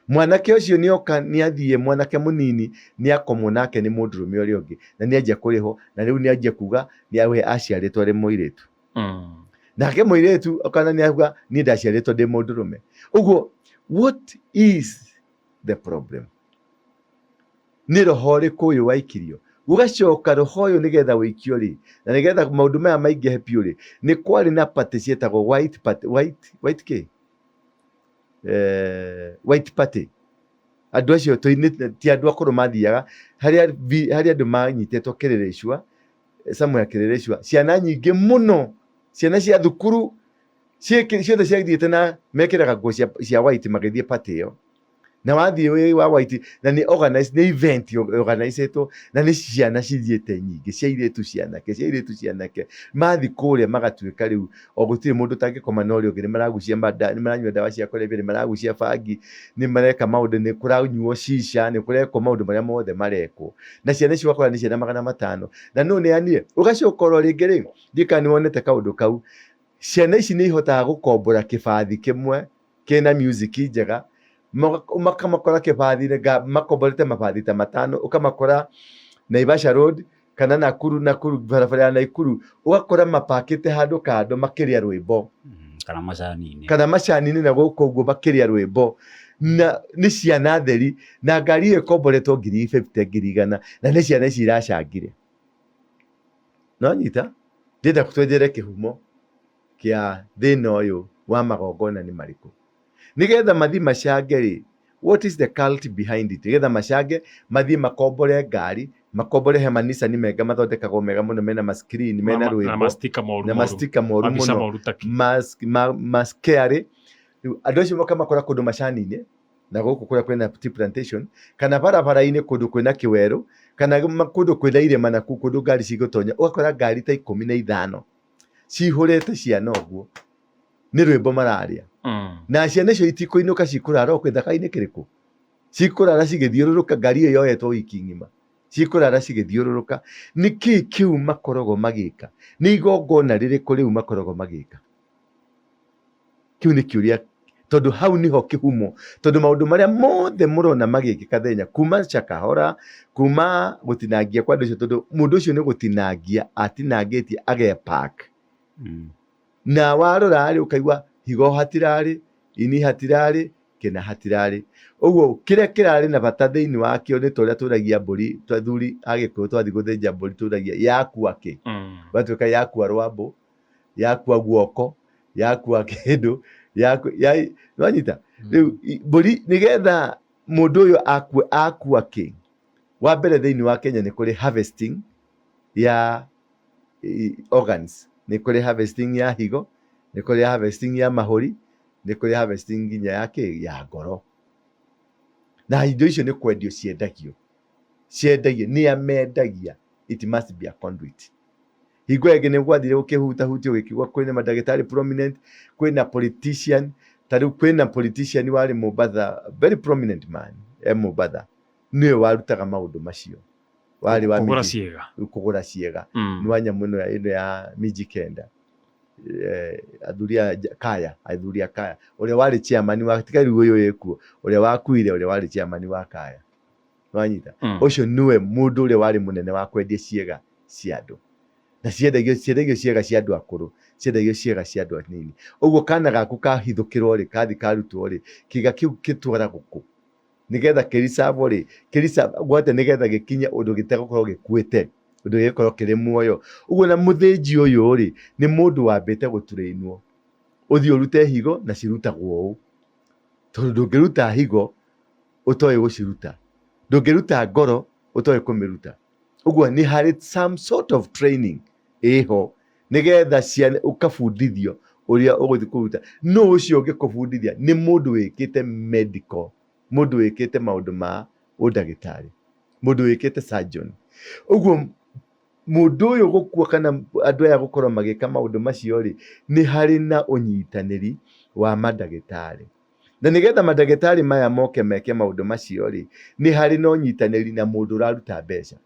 Mwanake ucio ni oka ni athie mwanake munini ni akomwo nake ni mundurume uri ungi na ni anjia kuriho na riu ni anjia kuga ni awe aciaritwo ri muiritu nake muiritu okana ni avuga ni ndaciaritwo ndi mundurume. Uguo what is the problem? Ni roho riku uyu waikirio ugacoka roho uyu nigetha wikio ri na nigetha maundu maya maingihe piu ri ni kwari na party cietagwo white party white party andu acio ti andu akuru mathiaga hari andu manyitetwo kiriricwa Samuel kiriricwa ciana nyingi muno ciana cia thukuru ciothe ciathiete na mekiraga nguo cia white magithie party iyo na wathie wa white na ni organize ni event organizetwo na ni ciana cithiete nyingi cia iritu cianake mathi kuria magatuika riu o gutire mundu tangikoma no rio ngire maragucia mada ni maranyua dawa cia kulevya ni maragucia bangi ni mareka maundu ni kuranyuo shisha ni kureka maundu maria mothe mareko na ciana cio wakora ni ciana 500 na no ne anire ugacokoro ringi ri ndika ni wonete kaundu kau ciana ici ni ihotaga gukombora kibathi kimwe kina music njega makamakora kibathi makomborete mabathi ta 5 ukamakora Naivasha Road kana Nakuru barabara ya Nakuru ugakora mapakite handu kando makiria rwimbo kana macani-ini na guko uguo makiria rwimbo na nĩ ciana theri na ngari ĩyo ĩkomboretwo 50,000 100,000 na nĩ ciana ici iracangire. No nyita ndĩrenda twenjere kĩhumo kĩa thĩna ũyũ wa magongona nĩ marĩkũ, nĩgetha mathi macange-rĩ, what is the cult behind it, nĩgetha macange mathi makombore ngari, makombore he manicani mega mathondekagwo mega mũno mena ma-screen mena rwĩmbo na mastika moru mũno maskearĩ. Andũ acio moka makora kũndũ macani-inĩ na gũkũ kũrĩa kwĩna tea plantation kana barabara-inĩ kũndũ kwĩna kĩwerũ kana kũndũ kwĩna irĩma na kũndũ ngari cigũtonya, ũgakora ngari ta 15 cihũrĩte ciana ũguo nĩ rwĩmbo mararia. Na ciana icio itikũinũka cikũrara okwe thaka-inĩ kĩrĩkũ, cikũrara cigĩthiũrũrũka, ngari ĩyo yoetwo wiki ng'ima, cikũrara cigĩthiũrũrũka. Nĩkĩ kĩu makoragwo magĩka? Nĩ igongona rĩrĩkũ rĩu makoragwo magĩka? Kĩu nĩ kĩũria, tondũ hau niho kĩhumo, tondũ maũndũ marĩa mothe mũrona magĩkĩka thenya kuma Shakahola, kuma gũtinangia kwa andũ acio, tondũ mũndũ ũcio nĩ gũtinangia atinangĩtie agepark. Na warora-rĩ ũkaigua higo hatirarĩ, ini hatirarĩ, kĩna hatirarĩ. Ũguo kĩrĩa kĩrarĩ na bata thĩinĩ wakĩo nĩ torĩa tũragia mbũri, athuri a Gĩkũyũ twathi gũthĩnja mbũri tũragia yakua kĩ, batuĩka yakua rwambũ, yakua guoko, yakua kĩndũ, wanyita rĩu mbũri, nĩgetha mũndũ ũyũ akua kĩ. Wa mbere thĩinĩ wa Kenya nĩ kũrĩ harvesting ya organs, nĩ kũrĩ harvesting ya higo, nĩ kũrĩ harvesting ya mahũri, nĩ kũrĩ harvesting nginya ya kĩ, ya ngoro. Na indo icio nĩ kwendio ciendagio, nĩ amendagia. It must be a conduit. Hingo ĩngĩ nĩ gwathire ũkĩhutahutio gĩkigwa kwĩna mandagĩtarĩ prominent, kwĩna politician, tarĩu kwĩna politician warĩ Mombasa, very prominent man Mombasa, nĩwe warutaga maũndũ macio, warĩ wa kũgũra ciĩga nĩ wa nyamũ ĩno ya Mijikenda, athuri a Kaya, ũrĩa warĩ chairman wa tiga rĩu ũyũ ĩkuo, ũrĩa wakuire, ũrĩa warĩ chairman wa Kaya, wanyita ũcio nĩwe mũndũ ũrĩa warĩ mũnene wa kwendia ciĩga cia andũ, na ciendagio ciĩga cia andũ akũrũ, ciendagio ciĩga cia andũ anini. Ũguo kana gaku kahithũkĩrwo-rĩ, kathi karutwo-rĩ, kĩga kĩu gĩtwara gũkũ, nĩgetha kĩricabwo-rĩ, gwate nĩgetha gĩkinye ũndũ gĩtegũkorwo gĩkuĩte, ũndũ gĩgũkorwo kĩrĩ muoyo. Ũguo na mũthĩnji ũyũ-rĩ nĩ mũndũ wambĩte gũturĩinwo, ũthiĩ ũrute higo na cirutagwo ũũ, tondũ ndũngĩruta higo ũtoĩ gũciruta, ndũngĩruta ngoro ũtoĩ kũmĩruta. Ũguo nĩ harĩ some sort of training ĩho, nĩgetha ciana ũkabundithio ũrĩa ũgũthiĩ kũruta. No ũcio ũngĩkũbundithia nĩ mũndũ wĩkĩte medical, mũndũ wĩkĩte maũndũ ma ũndagĩtarĩ, mũndũ wĩkĩte surgeon. Ũguo mũndũ ũyũ gũkua kana andũ aya gũkorwo magĩka maũndũ macio-rĩ, nĩ harĩ na ũnyitanĩri wa mandagĩtarĩ. Na nĩgetha mandagĩtarĩ maya moke meke maũndũ macio-rĩ, nĩ harĩ na ũnyitanĩri na mũndũ ũraruta mbeca.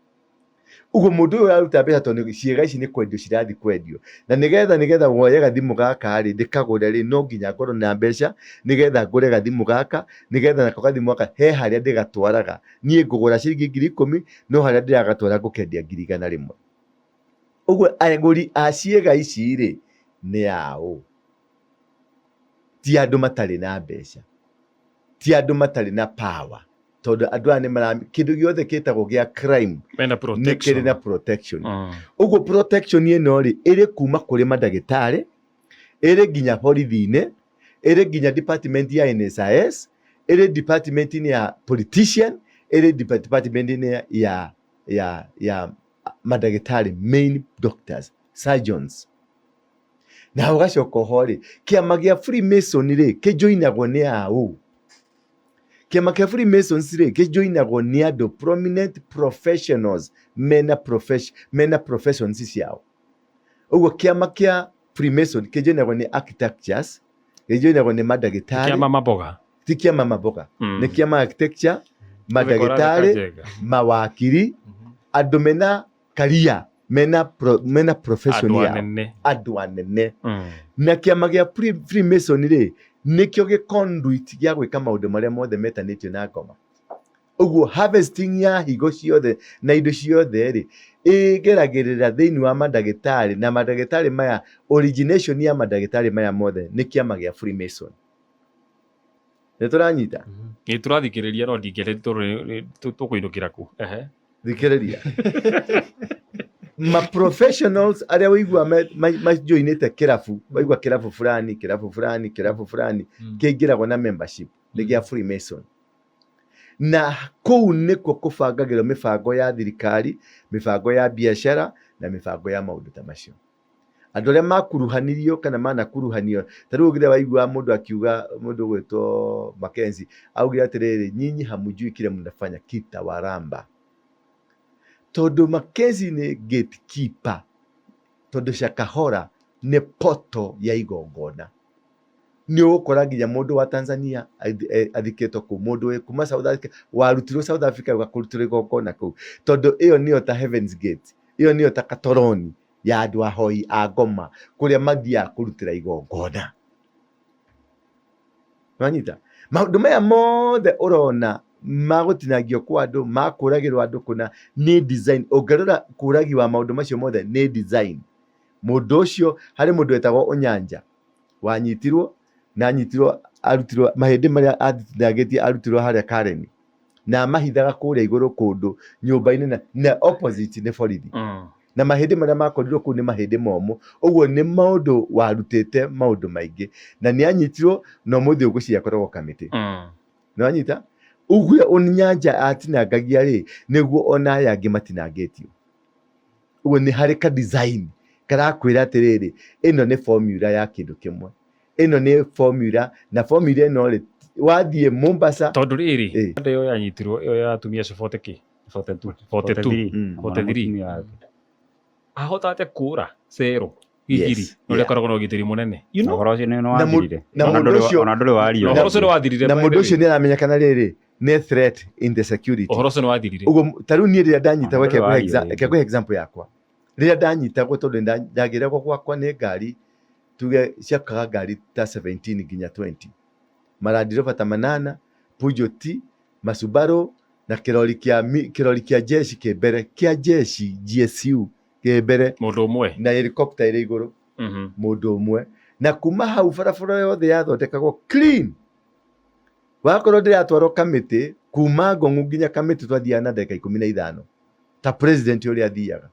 Ũguo mũndũ ũyũ ũraruta mbeca tondũ ciĩga ici nĩ kwendio cirathi kwendio, na nĩgetha woye gathimũ gaka-rĩ ndĩkagũre-rĩ, no nginya ngorwo na mbeca nĩgetha ngũre gathimũ gaka, nĩgetha nako gathimũ gaka he harĩa ndĩgatwaraga, niĩ ngũgũra ciringi 10,000, no harĩa ndĩragatwara ngũkendia 100,000. Ũguo agũri a ciĩga ici-rĩ nĩ aũ? Ti andũ matarĩ na mbeca, ti andũ matarĩ na power, tondũ andũ aya nĩ kĩndũ gĩothe kĩtagwo gĩa crime nĩ kĩrĩ na protection. Ũguo protection ĩno-rĩ ĩrĩ kuma kũrĩ mandagĩtarĩ, ĩrĩ nginya borithi-inĩ, ĩrĩ nginya department ya NSIS, ĩrĩ department-inĩ ya politician, ĩrĩ department-inĩ ya mandagĩtarĩ, main doctors, surgeons. Na ũgacoka oho-rĩ, kĩama gĩa Freemason-rĩ kĩjoinagwo nĩ aũ? Kĩama kĩa Freemasons-rĩ kĩjoinagwo nĩ andũ prominent professionals mena professions ciao. Ũguo kĩama kĩa Freemason kĩjoinagwo nĩ architects, kĩjoinagwo nĩ mandagĩtarĩ, kĩama maboga, ti kĩama maboga, nĩ kĩama architecture, mandagĩtarĩ, mawakiri, andũ mena career, mena profession yao, andũ anene. Na kĩama gĩa Freemason-rĩ nĩkĩo gĩ-conduit gĩa gwĩka maũndũ marĩa mothe metanĩtio na ngoma. Ũguo harvesting ya higo ciothe na indo ciothe-rĩ ĩgeragĩrĩra thĩinĩ wa mandagĩtarĩ, na mandagĩtarĩ maya, origination ya mandagĩtarĩ maya mothe nĩ kĩama gĩa Freemason. Nĩtũranyita tũrathikĩrĩria no ndingĩenda tũkũinũkĩra kũ thikĩrĩria ma professionals arĩa wĩigua majoinĩte kĩrabu waigua kĩrabu fulani kĩingĩragwo na membership nĩ gĩa Freemason na kũu nĩkuo kũbangagĩrwo mĩbango ya thirikari, mĩbango ya biacara na mĩbango ya maũndũ ta macio. Andũ arĩa makuruhanirio kana manakuruhanio, ta rĩu ũgire waigua mũndũ akiuga, mũndũ gwĩtwo Mackenzie augire atĩrĩrĩ, nyinyi hamujui kile mnafanya kitawaramba. Tondũ Mackenzie nĩ gatekeeper, tondũ Shakahola nĩ poto ya igongona. Nĩ ũgũkora nginya mũndũ wa Tanzania athikĩtwo kũ, mũndũ kuma South Africa warutirwo South Africa ũgakũrutĩrwo igongona kũu, tondũ ĩyo nĩyo ta Heaven's Gate, ĩyo nĩyo ta Katoroni ya andũ ahoi a ngoma kũrĩa mathiaga kũrutĩra igongona. Wanyita maũndũ maya mothe ũrona magũtinagio kwa andũ, makũragĩrwo andũ kũna, nĩ design. Ũngĩrora kũragi wa maũndũ macio mothe nĩ design. Mũndũ ũcio harĩ mũndũ wetagwo Onyanja wanyitirwo na anyitirwo, arutirwo mahĩndĩ marĩa athitangĩtie, arutirwo harĩa Karen na mahithaga kũrĩa igũrũ kũndũ nyũmba-inĩ na opposite nĩ borithi. Na mahĩndĩ marĩa makorirwo kũu nĩ mahĩndĩ momũ. Ũguo nĩ maũndũ warutĩte maũndũ maingĩ, na nĩ anyitirwo na ũmũthĩ ũgũciria akoragwo kamĩtĩ. Nĩ wanyita ũguo Onyanja atinangagia rĩ, nĩguo ona aya angĩ matinangĩtio. Ũguo nĩ harĩ ka design karakwĩra atĩrĩrĩ, ĩno nĩ formula ya kĩndũ kĩmwe, ĩno nĩ formula, na formula ĩno rĩ wathiĩ Mombasa. Tondũ rĩrĩ ĩyo yanyitirwo, ĩyo ya atumia 43 ahota ate kũra cero igiri ũrĩa koragwo na ũgitĩri mũnene, na mũndũ ũcio nĩ aramenyekana rĩrĩ nĩ threat in the security. Ũhoro ũcio nĩ wathirire. Ũguo ta rĩu niĩ rĩrĩa ndanyitagwo, kekwe example yakwa, rĩrĩa ndanyitagwo tondũ ndagĩragwo gwakwa nĩ ngari, tuge ciakaga ngari ta 17 nginya 20, Land Rover ta 8, Peugeot, Subaru na kĩrori kĩa jeshi kĩmbere, kĩa jeshi GSU kĩmbere, mũndũ ũmwe na helicopter ĩrĩ igũrũ, mũndũ ũmwe. Na kuma hau barabara yothe yathondekagwo clean. Wakorwo ndĩratwarwo kamĩtĩ, kuma Ngong'u nginya kamĩtĩ twathiaga na ndagĩka 15 ta president ũrĩa athiaga.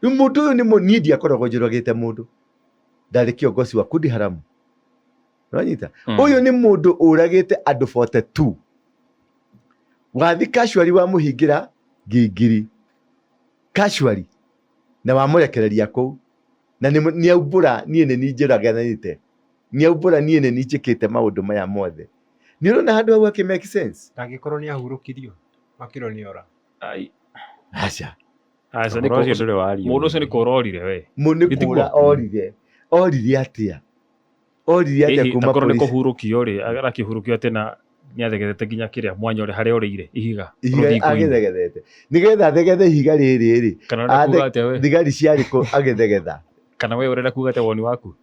Rĩu mũndũ ũyũ niĩ ndiakoragwo njũragĩte mũndũ, ndarĩ kiongozi wa kundi haramu. Wanyita ũyũ nĩ mũndũ ũragĩte andũ 42, wathi casually wa mũhingĩra ngiri casually na wamũrekereria kũu, na nĩ aumbũra niĩ nĩ njũraganĩte, nĩ aumbũra niĩ nĩ njĩkĩte maũndũ maya mothe. Nĩ ũrona handũ hau haki make sense. Ndangĩkorwo nĩ ahurũkirio makĩrwo nĩ ora. Aca mũndũ ũcio nĩ kũra orire we, nĩ kũra orire atĩa, orire atĩa kuma polisi. Nĩ kũhurũkio rĩ, arakĩhurũkio atĩ na nĩ athegethete nginya kĩrĩa mwanya ũrĩa harĩa ũrĩire ihiga agĩthegethete, nĩgetha athegethe ihiga rĩrĩ rĩ, thigari ciarĩ kũ agĩthegetha, kana we ũrenda kuga atĩ woni waku?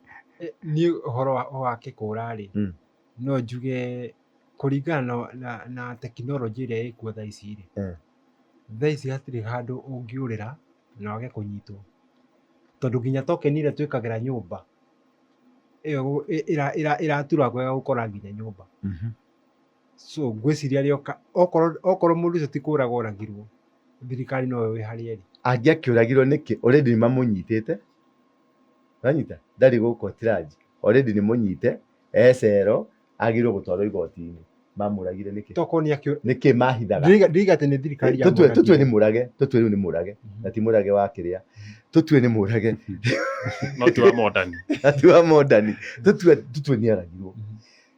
Niĩ ũhoro wa kĩkũra rĩ, no njuge kũringana na tekinoronjĩ ĩrĩa ĩkuo thaa ici rĩ, thaa ici hatirĩ handũ ũngĩũrĩra na wage kũnyitwo, tondũ nginya tokeni ĩrĩa twĩkagĩra nyũmba ĩyo ĩratura kwega gũkora nginya nyũmba. So ngwĩciria rĩoka okorwo mũndũ ũcio ti kũraga oragirwo, thirikari no we harĩa ĩrĩ. Angĩakĩũragirwo nĩkĩ? Already nĩ mamũnyitĩte, wanyita, ndarĩ gũkũ tiraji, already nĩ mũnyite cero, agĩrĩirwo gũtwarwo igoti-inĩ. Mamũragire nĩkĩ? Toko nĩkĩ mahithaga? Ndiga atĩ nĩ thirikari ya mũrage. Tũtue nĩ mũrage, tũtue rĩu nĩ mũrage, na ti mũrage wa kĩrĩa, tũtue nĩ mũrage, no ti wa modern, ti wa modern, tũtue nĩ aragirwo.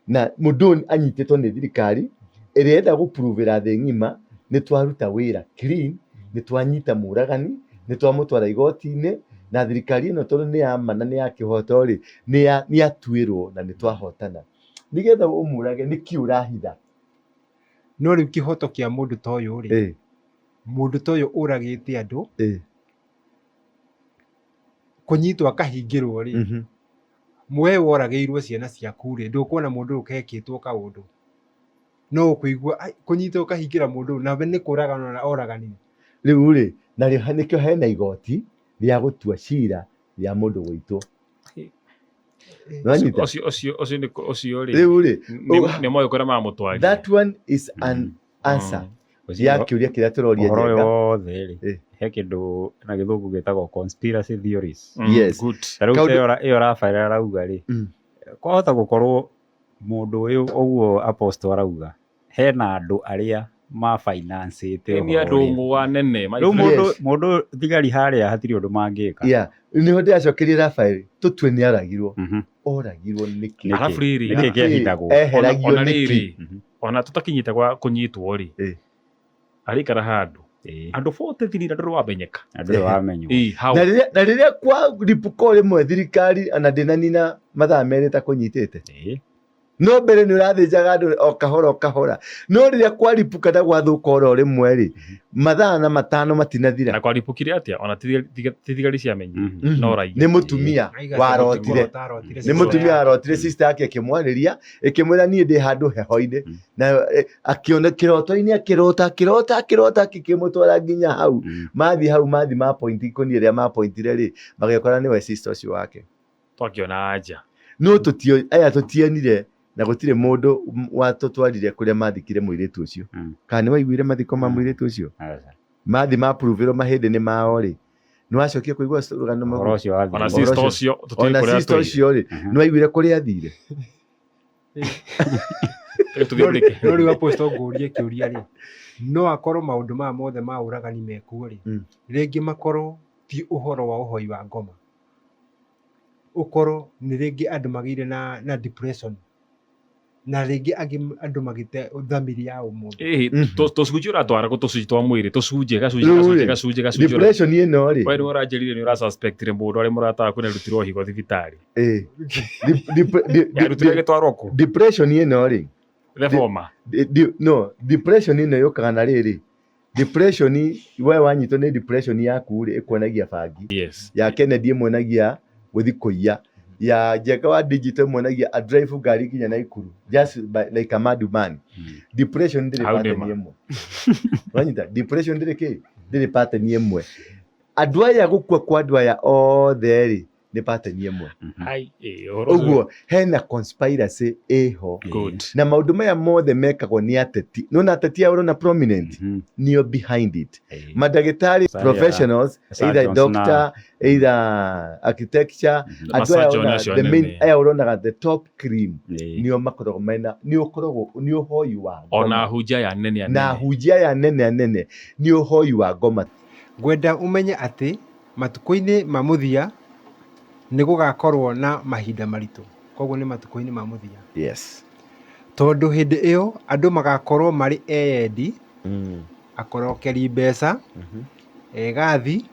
Na mũndũ anyitĩtwo nĩ thirikari ĩrĩa enda gũpuruvĩra thĩ ng'ima nĩ twaruta wĩra clean, nĩ twanyita mũragani, nĩ twamũtwara igoti-inĩ, na thirikari ĩno tondũ nĩ ya ma na nĩ ya kĩhoto rĩ, nĩ atuĩrwo na nĩ twahotana. Nĩgetha ũmũrage nĩkĩ ũrahitha? No rĩu kĩhoto kĩa mũndũ ta ũyũ rĩ, mũndũ ta ũyũ ũragĩte andũ, kũnyitwo akahingĩrwo rĩ, mwe woragĩirwo ciana ciaku rĩ, ndũkuona mũndũ ũkekĩtwo kaũndũ, no ũkũigua kũnyitwo ũkahingĩra mũndũ na nĩ kũragana na oragani. Rĩu rĩ, na nĩkĩo hena igoti rĩa gũtua cira ya mũndũ gũitwo. Nwanyita Ocio riu ri nĩ moĩ kũrĩa mamũtwarire. that one is an answer ya kĩũria kĩrĩa tũroria Ũhoro Njenga. wothe rĩ he kĩndũ na gĩthũngũ gĩtagwo conspiracy theories. Yes. Good. Ta rĩu ĩyo Rafael arauga rĩ kwahota gũkorwo mũndũ ũyũ ũguo Apostle arauga hena andũ arĩa mafinance-ĩte Nĩ andũ ũmwe anene. rĩu mũndũ thigari harĩa hatirĩ ũndũ mangĩka. Yeah, niho ndĩracokeria Rafael tũtue nĩ aragirwo oragirwo nĩkĩ Arabu rĩrĩ nĩkĩ kĩahithagwo eheragio ona nĩkĩ rĩrĩ ona tũtakinyĩte gwa kũnyitwo rĩ arikara handũ andũ 43 andũ wamenyeka andũ wamenywo na rĩrĩa kwa ripuko rĩmwe thirikari ana ndĩnanina mathaa merĩ ta kũnyitĩte no mbere nĩ ũrathĩnjaga andũ o kahora no rĩrĩa kwa ripuka na gwathũka oro rĩmwe rĩ mathaa na matano matinathira na kwa ripukire atĩa ona thigari ciamenye no raia nĩ mũtumia warotire sister yake akĩmwarĩria ĩkĩmwĩra niĩ ndĩ handũ heho-inĩ na akĩona kĩroto-inĩ akĩrota akĩmũtwara nginya hau mathi ma point ikũnia rĩa ma pointire rĩ magĩkora nĩwe sister ũcio wake twakĩona anja no tũtionire na gũtirĩ mũndũ watũtwarire kũrĩa mathikire mũirĩtu ũcio kana nĩ waiguire mathiko ma mũirĩtu ũcio mathi ma prove mahĩndĩ nĩ mao rĩ nĩ wacokia kũigua rũgano ona sister ũcio rĩ nĩ waiguire kũrĩa athire no rĩu Apostle ngũrie kĩũria rĩ no akorwo maũndũ maya mothe ma ũragani mekuo rĩ rĩngĩ makorwo ti ũhoro wa ũhoi wa ngoma ũkorwo nĩ rĩngĩ andũ magĩire na depression na rĩngĩ andũ magĩte thamiri ya ũmũndũ tũcunjĩ ũratwara kũ tũcunjĩ twa mwĩrĩ tũcunjĩ depression ĩno rĩ we nĩ ũranjĩrire nĩ ũrasuspectire mũndũ arĩa mũrataga kwĩna rutirwo higo thibitarĩ yarutire gĩtwarwo kũ depression ĩno rĩ reforma no depression ĩno yũkaga na rĩrĩ depression we wanyitwo nĩ depression yaku rĩ ĩkuonagia bangi ya Kennedy ĩmuonagia gũthi kũiya ya Njenga wa digital muonagia a drive ngari kinya Naikuru just like a madman. Depression ndiri pattern yemwe wanyita depression ndiri pattern yemwe andũ aya gũkua kwa andũ aya othe rĩ nĩ pattern yemwe ũguo hena conspiracy eho na maũndũ maya mothe mekagwo nĩ ateti no ateti ao na prominent nĩo behind it madagĩtarĩ professionals either doctor either architecture andũ aya the main aya uronaga the top cream nĩo makoragwo mena nĩ ũhoi wa ona hunjia ya nene nĩ ũhoi wa ngoma. Ngwenda umenye atĩ matukũ-inĩ ma mũthia nĩ gũgakorwo na mahinda maritũ koguo nĩ matukũ-inĩ ma mũthia yes tondũ hĩndĩ ĩyo andũ magakorwo marĩ eyendi akorokeri mbeca egathi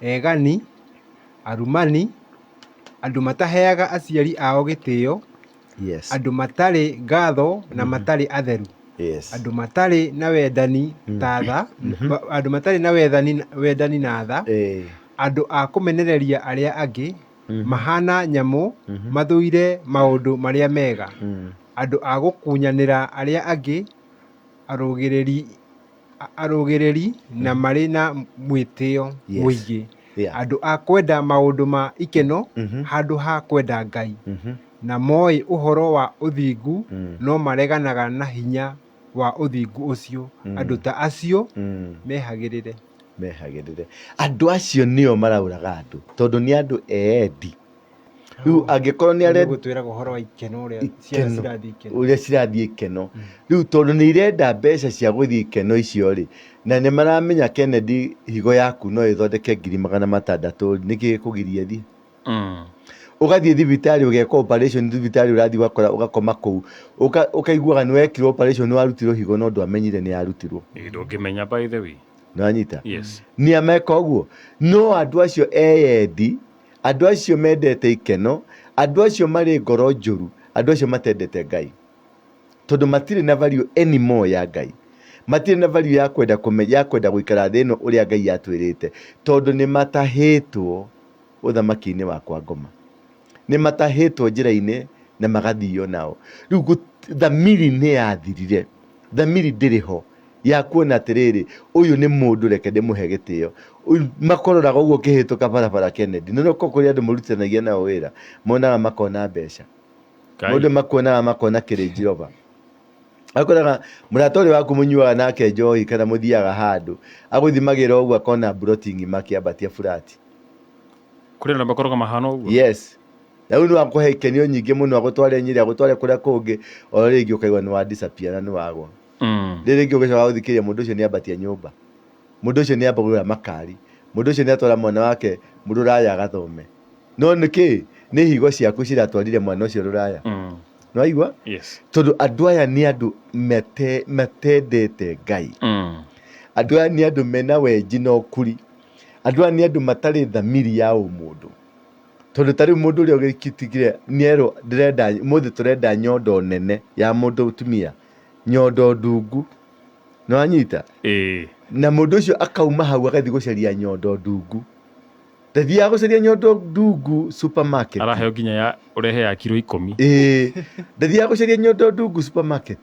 egani arumani andũ mataheaga aciari ao gĩtĩo yes andũ matarĩ ngatho na matarĩ atheru yes andũ matarĩ na wendani tatha andũ matarĩ na wendani na tha andũ a kũmenereria arĩa angĩ mahana nyamũ mathuire maũndũ marĩa mega andũ a gũkunyanĩra arĩa angĩ arũgĩrĩri na marĩ na mwĩtĩo mũingĩ andũ a kwenda maũndũ ma ikeno handũ ha kwenda Ngai na moĩ ũhoro wa ũthingu no mareganaga na hinya wa ũthingu ũcio andũ ta acio mehagĩrĩre andũ acio nĩo marauraga andũ tondũ nĩ andũ eendi rĩu angĩkorwo nĩ arenda gũtwĩra ũhoro wa ikeno ũrĩa cirathiĩ ikeno rĩu tondũ nĩ irenda mbeca cia gũthiĩ ikeno icio rĩ na nĩ maramenya Kennedy higo yaku no ĩthondeke 600,000 nĩkĩ gĩkũgiria thiĩ ũgathiĩ thibitarĩ ũgeka operation thibitarĩ ũrathiĩ wakora ũgakoma kũu ũkaiguaga nĩ wekirwo operation warutirwo higo no ndwamenyire nĩ yarutirwo ndũngĩmenya by the way nĩwanyita nĩ ameka ũguo no andũ acio eyendi andũ acio mendete ikeno andũ acio marĩ ngoro njũru andũ acio matendete Ngai tondũ matirĩ na value anymore ya Ngai matirĩ na value ya kwenda kũmenya ya kwenda gũikara thĩ ĩno ũrĩa Ngai atwĩrĩte tondũ nĩ matahĩtwo ũthamaki-inĩ wa kwa ngoma nĩ matahĩtwo njĩra-inĩ na magathio nao rĩu thamiri nĩ yathirire thamiri ndĩrĩ ho ya kuona atiriri uyu ni mundu reke ndimuhe gitio makororaga uguo kihituka barabara Kennedy no kuri andu murutanagia nao wira monaga makona mbeca mundu makona kirinjirova akoraga muratori waku munyuaga nake njohi kana muthiaga handu aguthimagira uguo akona bloating makiambatia furati kuri na makoroga mahano uguo yes na unu akuhe ikenio nyingi muno agutware Nyeri agutware kuria kungi o ringi ukaigwa ni wa disappear na ni wagwa ringi ugacoka guthikiria mundu ucio ni ambatia nyumba mundu ucio ni ambagura makari mundu ucio ni atwara mwana wake Ruraya agathome no niki ni higo ciaku ciratwarire mwana ucio Ruraya no aigua yes tondu andu aya ni andu metendete Ngai andu aya ni andu mena wenji na ukuri andu aya ni andu matari thamiri ya umundu tondu tari mundu uria ugikitigire niero ndirenda muthi turenda nyondo nene ya mundu utumia nyondo ndungu no anyita na mundu ucio akauma hau agathi gucaria nyondo ndungu ndathia gucaria nyondo ndungu supermarket araheo nginya ya urehe ya kilo 10 ndathia gucaria nyondo ndungu supermarket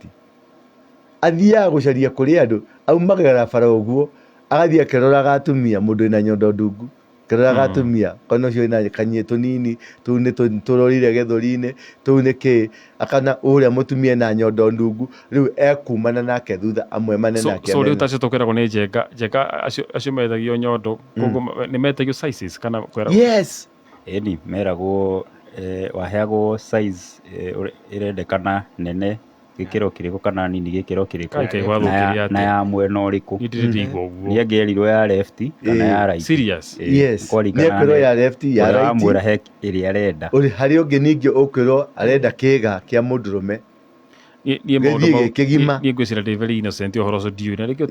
athia gucaria kuri andu aumagara bara uguo agathia keroraga atumia mundu ina nyondo ndungu keroraga atumia kono cio ina kanyie tunini tune turorire gethori-ini tune ki akana uria mutumia na nyondo ndungu riu ekumana nake thutha amwe manene nake so riu tacio tukeragwo ni njenga acio methagio nyondo koguo ni metagio sizes kana kwera yes eni meragwo waheagwo size irendekana nene gikiro kiriko kana nini gikiro kiriko na ya mwena uriku ni angerirwo ya left kana ya right serious yes ni ekiro ya left ya right amwira he iria arenda uri hari ungi ningi ukiro arenda kiga kia mundurume ni mundu kigima ni ngwicira ndi very innocent uhoro so diu na rikio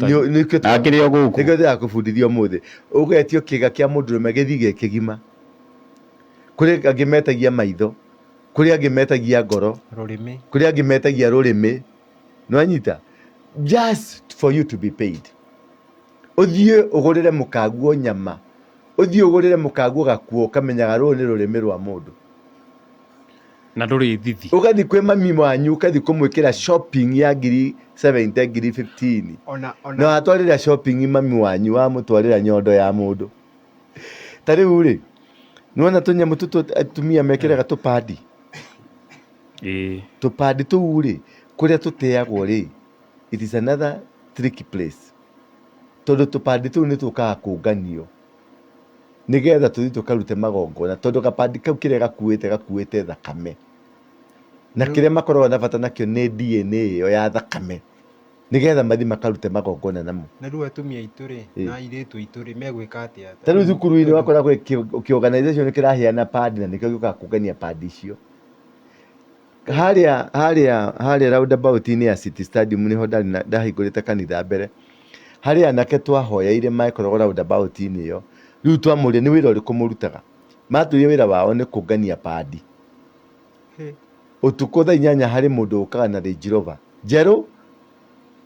akirio guku rikio ya kubundithio muthi ugetio kiga kia mundurume githige kigima kuri angimetagia maitho kuri angimetagia ngoro rurimi kuri angimetagia rurimi no anyita just for you to be paid uthie ugurire mukaguo nyama uthie ugurire mukaguo gakuo kamenyaga ru ni rurimi rwa mundu na nduri thithi ugathi kwi mami wanyu ukathi kumwikira shopping ya 70 15 no atwarira shopping mami wanyu wa mutwarira nyondo ya mundu tari uri nona tunyamu tutu atumia mekiraga tupadi tupadi tu uri kuria tuteagwo ri it is another tricky place tondu tupadi tu ni tukaga kunganio nigetha tuthi tukarute magongona tondu kapadi kau kiria gakuite thakame na kiria makoragwo na bata nakio ni DNA yo ya thakame nigetha mathi makarute magongona namo na riu atumia ituri na iritu ituri megwika atia tari thukuru-ini wakoragwo ki-organization kiraheana padi na nikio gikuka kungania padi icio haria roundabout-ini ya City Stadium niho ndahingurite kanitha mbere haria anake twahoyaire makoragwo roundabout-ini iyo riu twamuria ni wira uriku murutaga matuire wira wao ni kungania padi utuko thaa 8 hari mundu ukaga na Range Rover njeru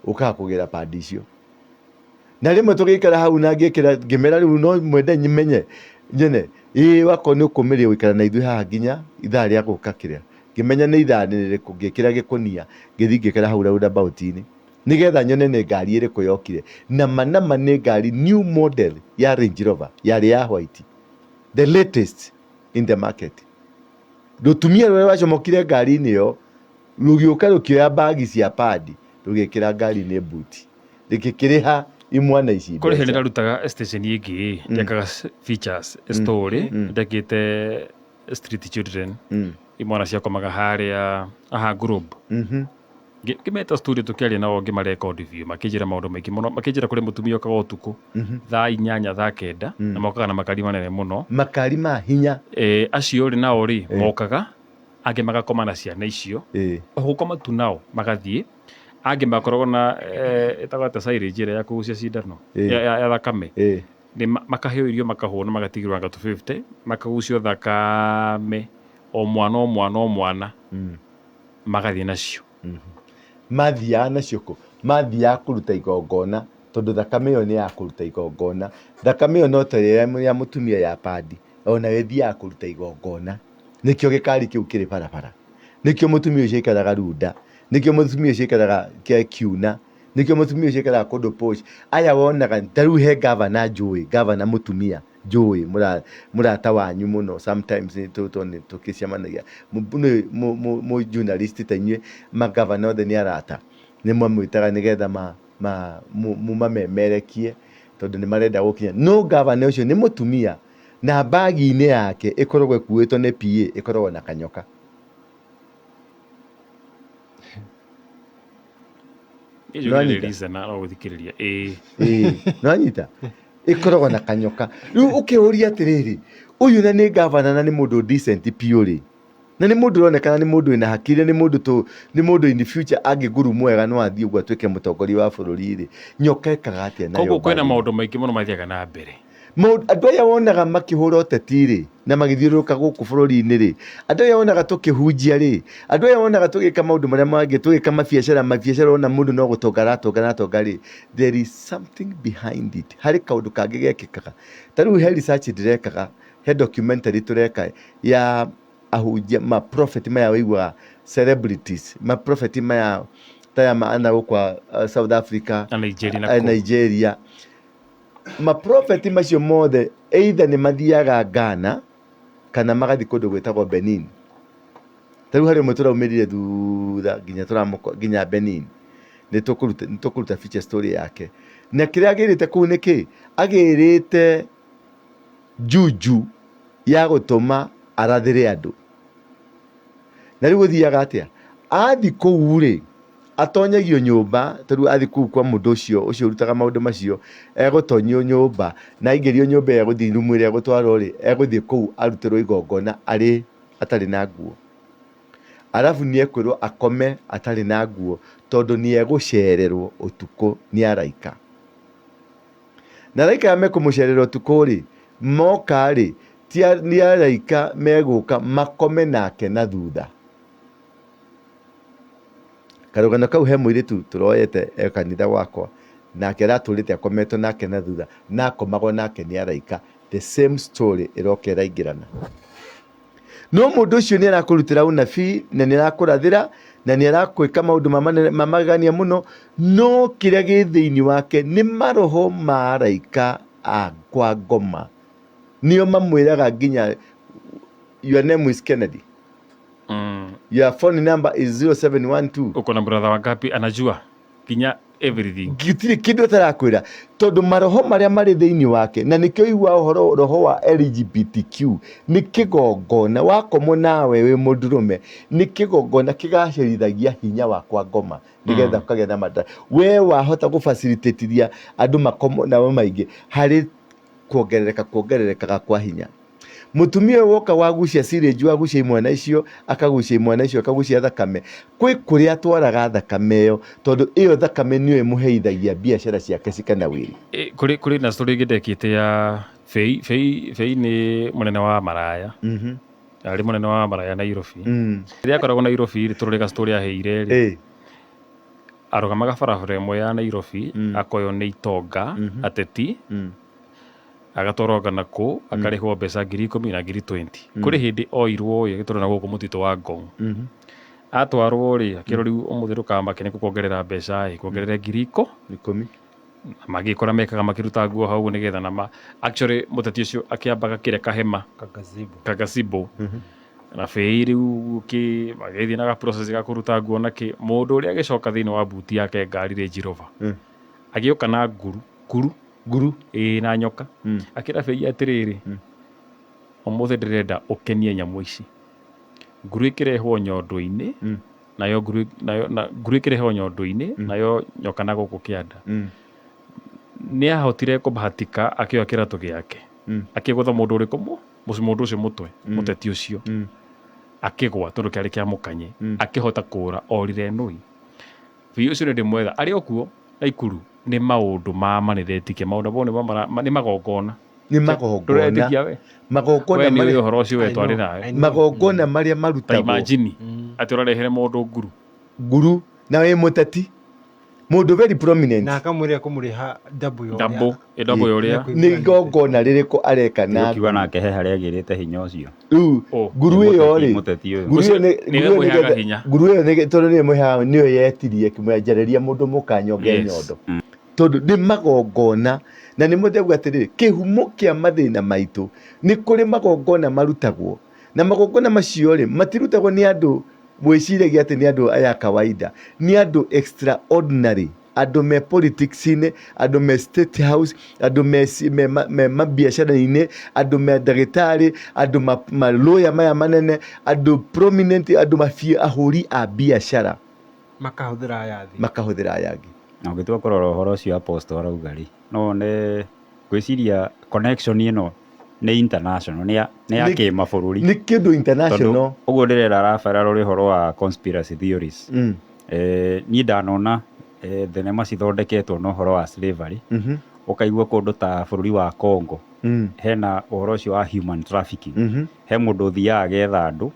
ukaga kugira padi icio na rimwe tugikara hau na ngimera riu no mwende nyimenye nyene wako ni ukumiria wikara na ithui haha nginya ithaa ria guka kiria ngimenya ni ithaa ririku ngikira gikunia ngithi ngikara hau roundabout-ini nigetha nyone ni ngari iriku yokire na manama ni ngari new model ya Range Rover yari ya white the latest in the market rutumia rwe wacomokire ngari-ini yo rugiuka rukioya bagi cia padi rugikira ngari-ini buti rikikiriha imwana ici kuri hindi narutaga station ingi ndekaga features story ndekite street children imwana ciakomaga haria aha group ngimeta studio tukiaria nao ngimarecord view makinjira maundu maingi muno makinjira kuri mutumia okaga utuku thaa 8 thaa 9 na mokaga na makari manene muno makari ma hinya acio ri nao ri mokaga angi magakoma na ciana icio gukoma tu nao magathie angi makoragwo na etagata silage ira ya kugucia cindano ya thakame ni makaheo irio makahona magatigirwa ngatu 50 makagucio thakame o mwana magathie nacio mathia nacio ku mathia kuruta igongona tondu thakame yo ni ya kuruta igongona thakame yo no tare ya mutumia ya padi ona wethia kuruta igongona nikio gikari kiu kiri barabara nikio mutumia ucio ikaraga runda nikio mutumia ucio ikaraga kiuna nikio mutumia ucio kara kundu posh aya wonaga taru he governor njui governor mutumia njui murata wanyu muno sometimes tukicemanagia mu journalist tanywe ma governor othe ni arata ni mwamwitaga nigetha mumamemerekie tondu ni marenda gukinya no governor ucio ni mutumia na bagi-inĩ yake ikoragwo ikuĩtwo nĩ PA ikoragwo na kanyoka. Nwanyita ikoragwo na kanyoka. Rĩu ũkĩũria atĩrĩrĩ ũyũ na nĩ governor na nĩ mũndũ decent piũ rĩ na nĩ mũndũ ũronekana nĩ mũndũ wĩna hakiri nĩ mũndũ in the future angĩguru mwega no athiĩ ũguo atuĩke mũtongoria wa bũrũri rĩ nyoka ĩkaga atĩa nayo. Koguo kwĩna maũndũ maingĩ mũno mathiaga na mbere. Andũ aya wonaga makĩhũra ũteti rĩ na magĩthiũrũrũka gũkũ bũrũri-inĩ rĩ, andũ aya wonaga tũkĩhunjia rĩ, andũ aya wonaga tũgĩka maũndũ marĩa mangĩ tũgĩka mabiacara ona mũndũ no gũtonga aratonga rĩ, there is something behind it. Harĩ kaũndũ kangĩ gekĩkaga. Ta rĩu he research ndĩrekaga, he documentary tũreka ya ahunjia ma prophet maya waigua celebrities, ma prophet maya ta ya maana gũkwa South Africa, Nigeria. Ma prophet macio mothe either nĩ mathiaga Ghana kana magathi kũndũ gwĩtagwo Benin. Ta rĩu harĩ ũmwe tũraumĩrire thutha nginya Benin nĩ tũkũruta feature story yake. Na kĩrĩa agĩrĩte kũu nĩ kĩ? Agĩrĩte juju ya gũtũma arathĩre andũ. Na rĩu gũthiaga atĩa? Athi kũu rĩ atonyagio nyũmba, ta rĩu athi kũu kwa mũndũ ũcio ũrutaga maũndũ macio egũtonyio nyũmba na aingĩrio nyũmba egũthiĩ rumu ĩrĩa egũtwarwo rĩ egũthiĩ kũu arutĩrwo igongona atarĩ na nguo. Arabu nĩ ekwĩrwo akome atarĩ na nguo tondũ nĩ egũcererwo ũtukũ nĩ araika. Na araika mekũmũcerera ũtukũ rĩ moka rĩ nĩ araika megũka makome nake na thutha. Karũgano kau he mũirĩtu tũroyete kanitha gwakwa nake aratũrĩte akometwo nake na thutha na akomagwo nake nĩ araika. The same story ĩroka ĩraingĩrana. No mũndũ ũcio nĩ arakũrutĩra ũnabii na nĩ arakũrathĩra na nĩ arakwĩka maũndũ mamagania mũno, no kĩrĩa gĩ thĩinĩ wake nĩ maroho ma araika a kwa ngoma. Nĩo mamwĩraga nginya your name is Kennedy. Your phone number is 0712. Uko na brother wangapi anajua kinya everything. Gĩtirĩ kĩndũ atarakwĩra tondũ maroho marĩa marĩ thĩinĩ wake na nĩkĩo igua ũhoro roho wa LGBTQ nĩ kĩgongona wakomwo nawe wĩ mũndũrũme nĩ kĩgongona kĩgacĩrithagia hinya wa kwa ngoma nĩgetha ũkagĩa na mata. We wahota gũfacilitĩtithia andũ makomo nao maingĩ harĩ kuongererekaga kwa hinya. Mutumia woka wagucia syringe wagucia imwana icio akagucia imwana icio akagucia thakame kwĩ kũrĩa atwaraga thakame ĩyo tondũ ĩyo thakame nĩyo ĩmũheithagia biacara ciake cikanawĩri. Kũrĩ na story ngĩndekĩte ya Fei nĩ mũnene wa maraya. Arĩ mũnene wa maraya Nairobi. Rĩrĩa akoragwo Nairobi tũrũrĩga story aheire rĩ arũgamaga barabara ĩmwe ya Nairobi akoywo nĩ itonga ateti agatwarwo Ganako akarĩhwo mbeca 10,000 na 20,000. Kũrĩ hĩndĩ oirwo gĩtũra na gũkũ mũtitũ wa Ngong. Atwarwo rĩ akĩrwo rĩu ũmũthĩ ndũkamake nĩ kuongerera mbeca kuongerera 10,000 magĩkora mekaga makĩruta nguo hau nĩgetha na actually mũteti ũcio akĩambaga kĩrĩa kahema Kagasibo na Fei rĩu magĩthiĩ na process ga kũruta nguo nakĩ mũndũ ũrĩa agĩcoka thĩinĩ wa buti yake ngari Range Rover agĩũka na nguru na nyoka akĩra Fei atĩrĩrĩ ũmũthĩ ndĩrenda ũkenie nyamũ ici. Nguru ĩkĩrehwo nyondo-inĩ nayo nguru ĩkĩrehwo nyondo-inĩ nayo nyoka na gũkũ kĩanda. Nĩ ahotire kũbahatika akĩoya kĩratũ gĩake akĩgũtha mũndũ ũrĩkũ mũndũ ũcio mũtwe mũteti ũcio akĩgwa tondũ kĩarĩ kĩa mũkanye akĩhota kũũra orire nũi. Fei ũcio nĩ ndĩmwetha arĩ okuo Naikuru nĩ maũndũ manĩthetie maũndũ nĩ magongona. Magongona marĩa marutagwo. Imagine atĩ ũrarehere mũndũ nguru na wĩ mũteti mundu very prominent na akamwĩra kũmũrĩha double ũrĩa nĩ igongona rĩrĩkũ areka na kiuga nake he harĩa agĩrĩte hinya ũcio rĩu nguru ĩyo rĩ nguru ĩyo nĩ tondũ nĩ mũheaga nĩyo yetirie kĩmwenjereria mũndũ mũkanyoge nyondo tondũ nĩ magongona na nĩ mũthegũ atĩrĩrĩ kĩhumo kĩa mathĩna maitũ nĩ kũrĩ magongona marutagwo na magongona macio rĩ matirutagwo nĩ andũ mwĩciragia atĩ nĩ andũ aya kawaida nĩ andũ extraordinary andũ me politics-inĩ andũ me state house andũ me mabiacara-inĩ andũ me ndagĩtarĩ andũ malawyer maya manene andũ prominent andũ ahũri a biacara makahũthĩra aya angĩ na ũngĩtua kũrora ũhoro ũcio Apostle arauga rĩ no nĩ gwĩciria connection ĩno nĩ international nĩ ya kĩmabũrũri nĩ kĩndũ international ũguo ndĩrenda arabara rũrĩ ũhoro wa conspiracy theories niĩ ndanona thenema cithondeketwo na ũhoro wa slavery ũkaigua kũndũ ta bũrũri wa Congo hena ũhoro ũcio wa human trafficking he mũndũ ũthiaga getha andũ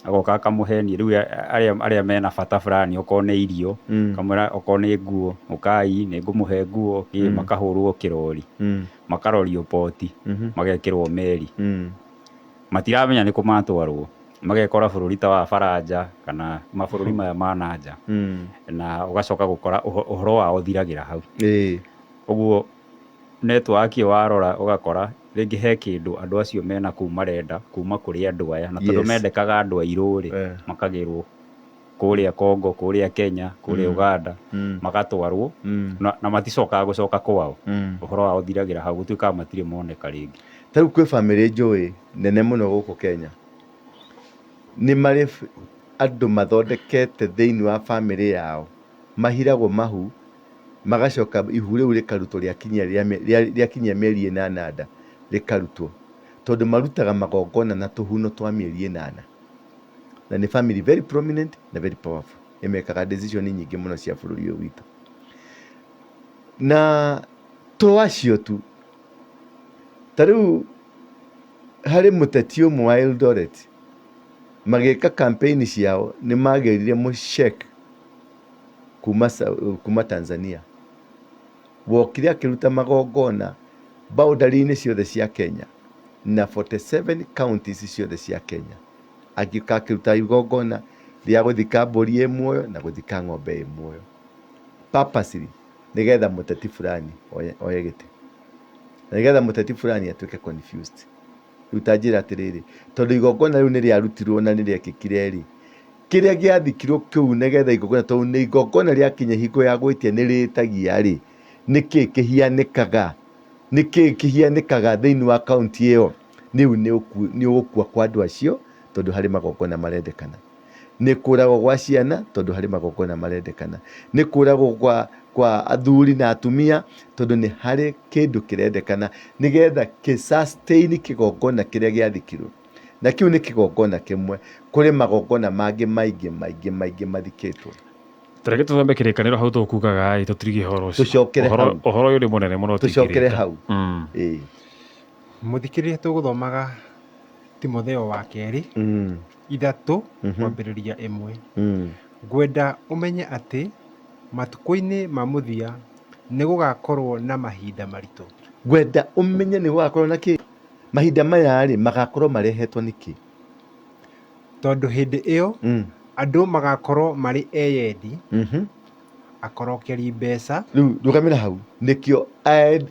agoka akamũhenia rĩu arĩa mena bata fulani okorwo nĩ irio kamwĩra okorwo nĩ nguo ũkai nĩ ngũmũhe nguo makahũrwo kĩrori makarorio poti magekĩrwo meri matiramenya nĩ kũmatwarwo magekora bũrũri ta wa Faranja kana mabũrũri maya ma nanja na ũgacoka gũkora ũhoro wao thiragĩra hau ũguo network warora ũgakora rĩngĩ he kĩndũ andũ acio mena marenda kuma kũrĩ andũ aya na tondũ mendekaga andũ airũ rĩ makagĩrwo kũrĩa Congo kũrĩa Kenya kũrĩa Uganda magatwarwo na maticokaga gũcoka kwao ũhoro wao thiragĩra hau gũtuĩka matirĩ moneka rĩngĩ tarĩu kwĩ family njũĩ nene mũno gũkũ Kenya nĩ marĩ andũ mathondekete thĩinĩ wa family yao mahiragwo mahu magacoka ihu rĩu rĩkarutwo rĩakinyia mĩeri 8 rĩkarutwo tondũ marutaga magongona na tũhuno twa mĩeri 8 na nĩ family very prominent na very powerful imekaga decision nyingĩ mũno cia bũrũri ũyũ witũ na to acio tu tarĩu harĩ mũteti ũmwe wa Eldoret magĩka campaign ciao nĩ magerire mũcek kuma Tanzania wokire akĩruta magongona boundary-inĩ ciothe cia Kenya na 47 counties ciothe cia Kenya agĩũka akĩruta igongona rĩa gũthika mbũri ĩmuoyo na gũthika ng'ombe ĩmuoyo purposely nĩgetha mũteti fulani oye gĩtĩ nĩgetha mũteti fulani atuĩke confused rĩu ta njĩra atĩrĩrĩ tondũ igongona rĩu nĩ rĩarutirwo na nĩ rĩekĩkire rĩ kĩrĩa gĩathikirwo kĩu nĩgetha igongona tondũ nĩ igongona rĩakinya hingo ya gwĩtia nĩ rĩtagia rĩ nĩkĩ kĩhianĩkaga thĩinĩ wa kaunti ĩyo nĩ ũgũkua kwa andũ acio tondũ harĩ magongona marendekana nĩ kũragwo gwa ciana tondũ harĩ magongona marendekana nĩ kũragwo kwa athuri na atumia tondũ nĩ harĩ kĩndũ kĩrendekana nĩgetha sustain kĩgongona kĩrĩa gĩathikirwo na kĩu nĩ kĩgongona kĩmwe kũrĩ magongona mangĩ maingĩ mathikĩtwo tareke tũthombe kĩrĩkanĩro hau tũkugaga tũtirige ũhoro ũcio ũhoro ũyũ nĩ mũnene mũno tũcokere hau mũthikĩrĩria tũgũthomaga Timotheo wa kerĩ 3 kwambĩrĩria 1 ngwenda ũmenye atĩ matukũ-inĩ ma mũthia nĩ gũgakorwo na mahinda maritũ ngwenda ũmenye nĩ gũgakorwo na kĩ mahinda maya rĩ magakorwo marehetwo nĩkĩ tondũ hĩndĩ ĩyo andũ magakorwo marĩ eyendi akorokeri mbeca rĩu rũgamĩra hau nĩkĩo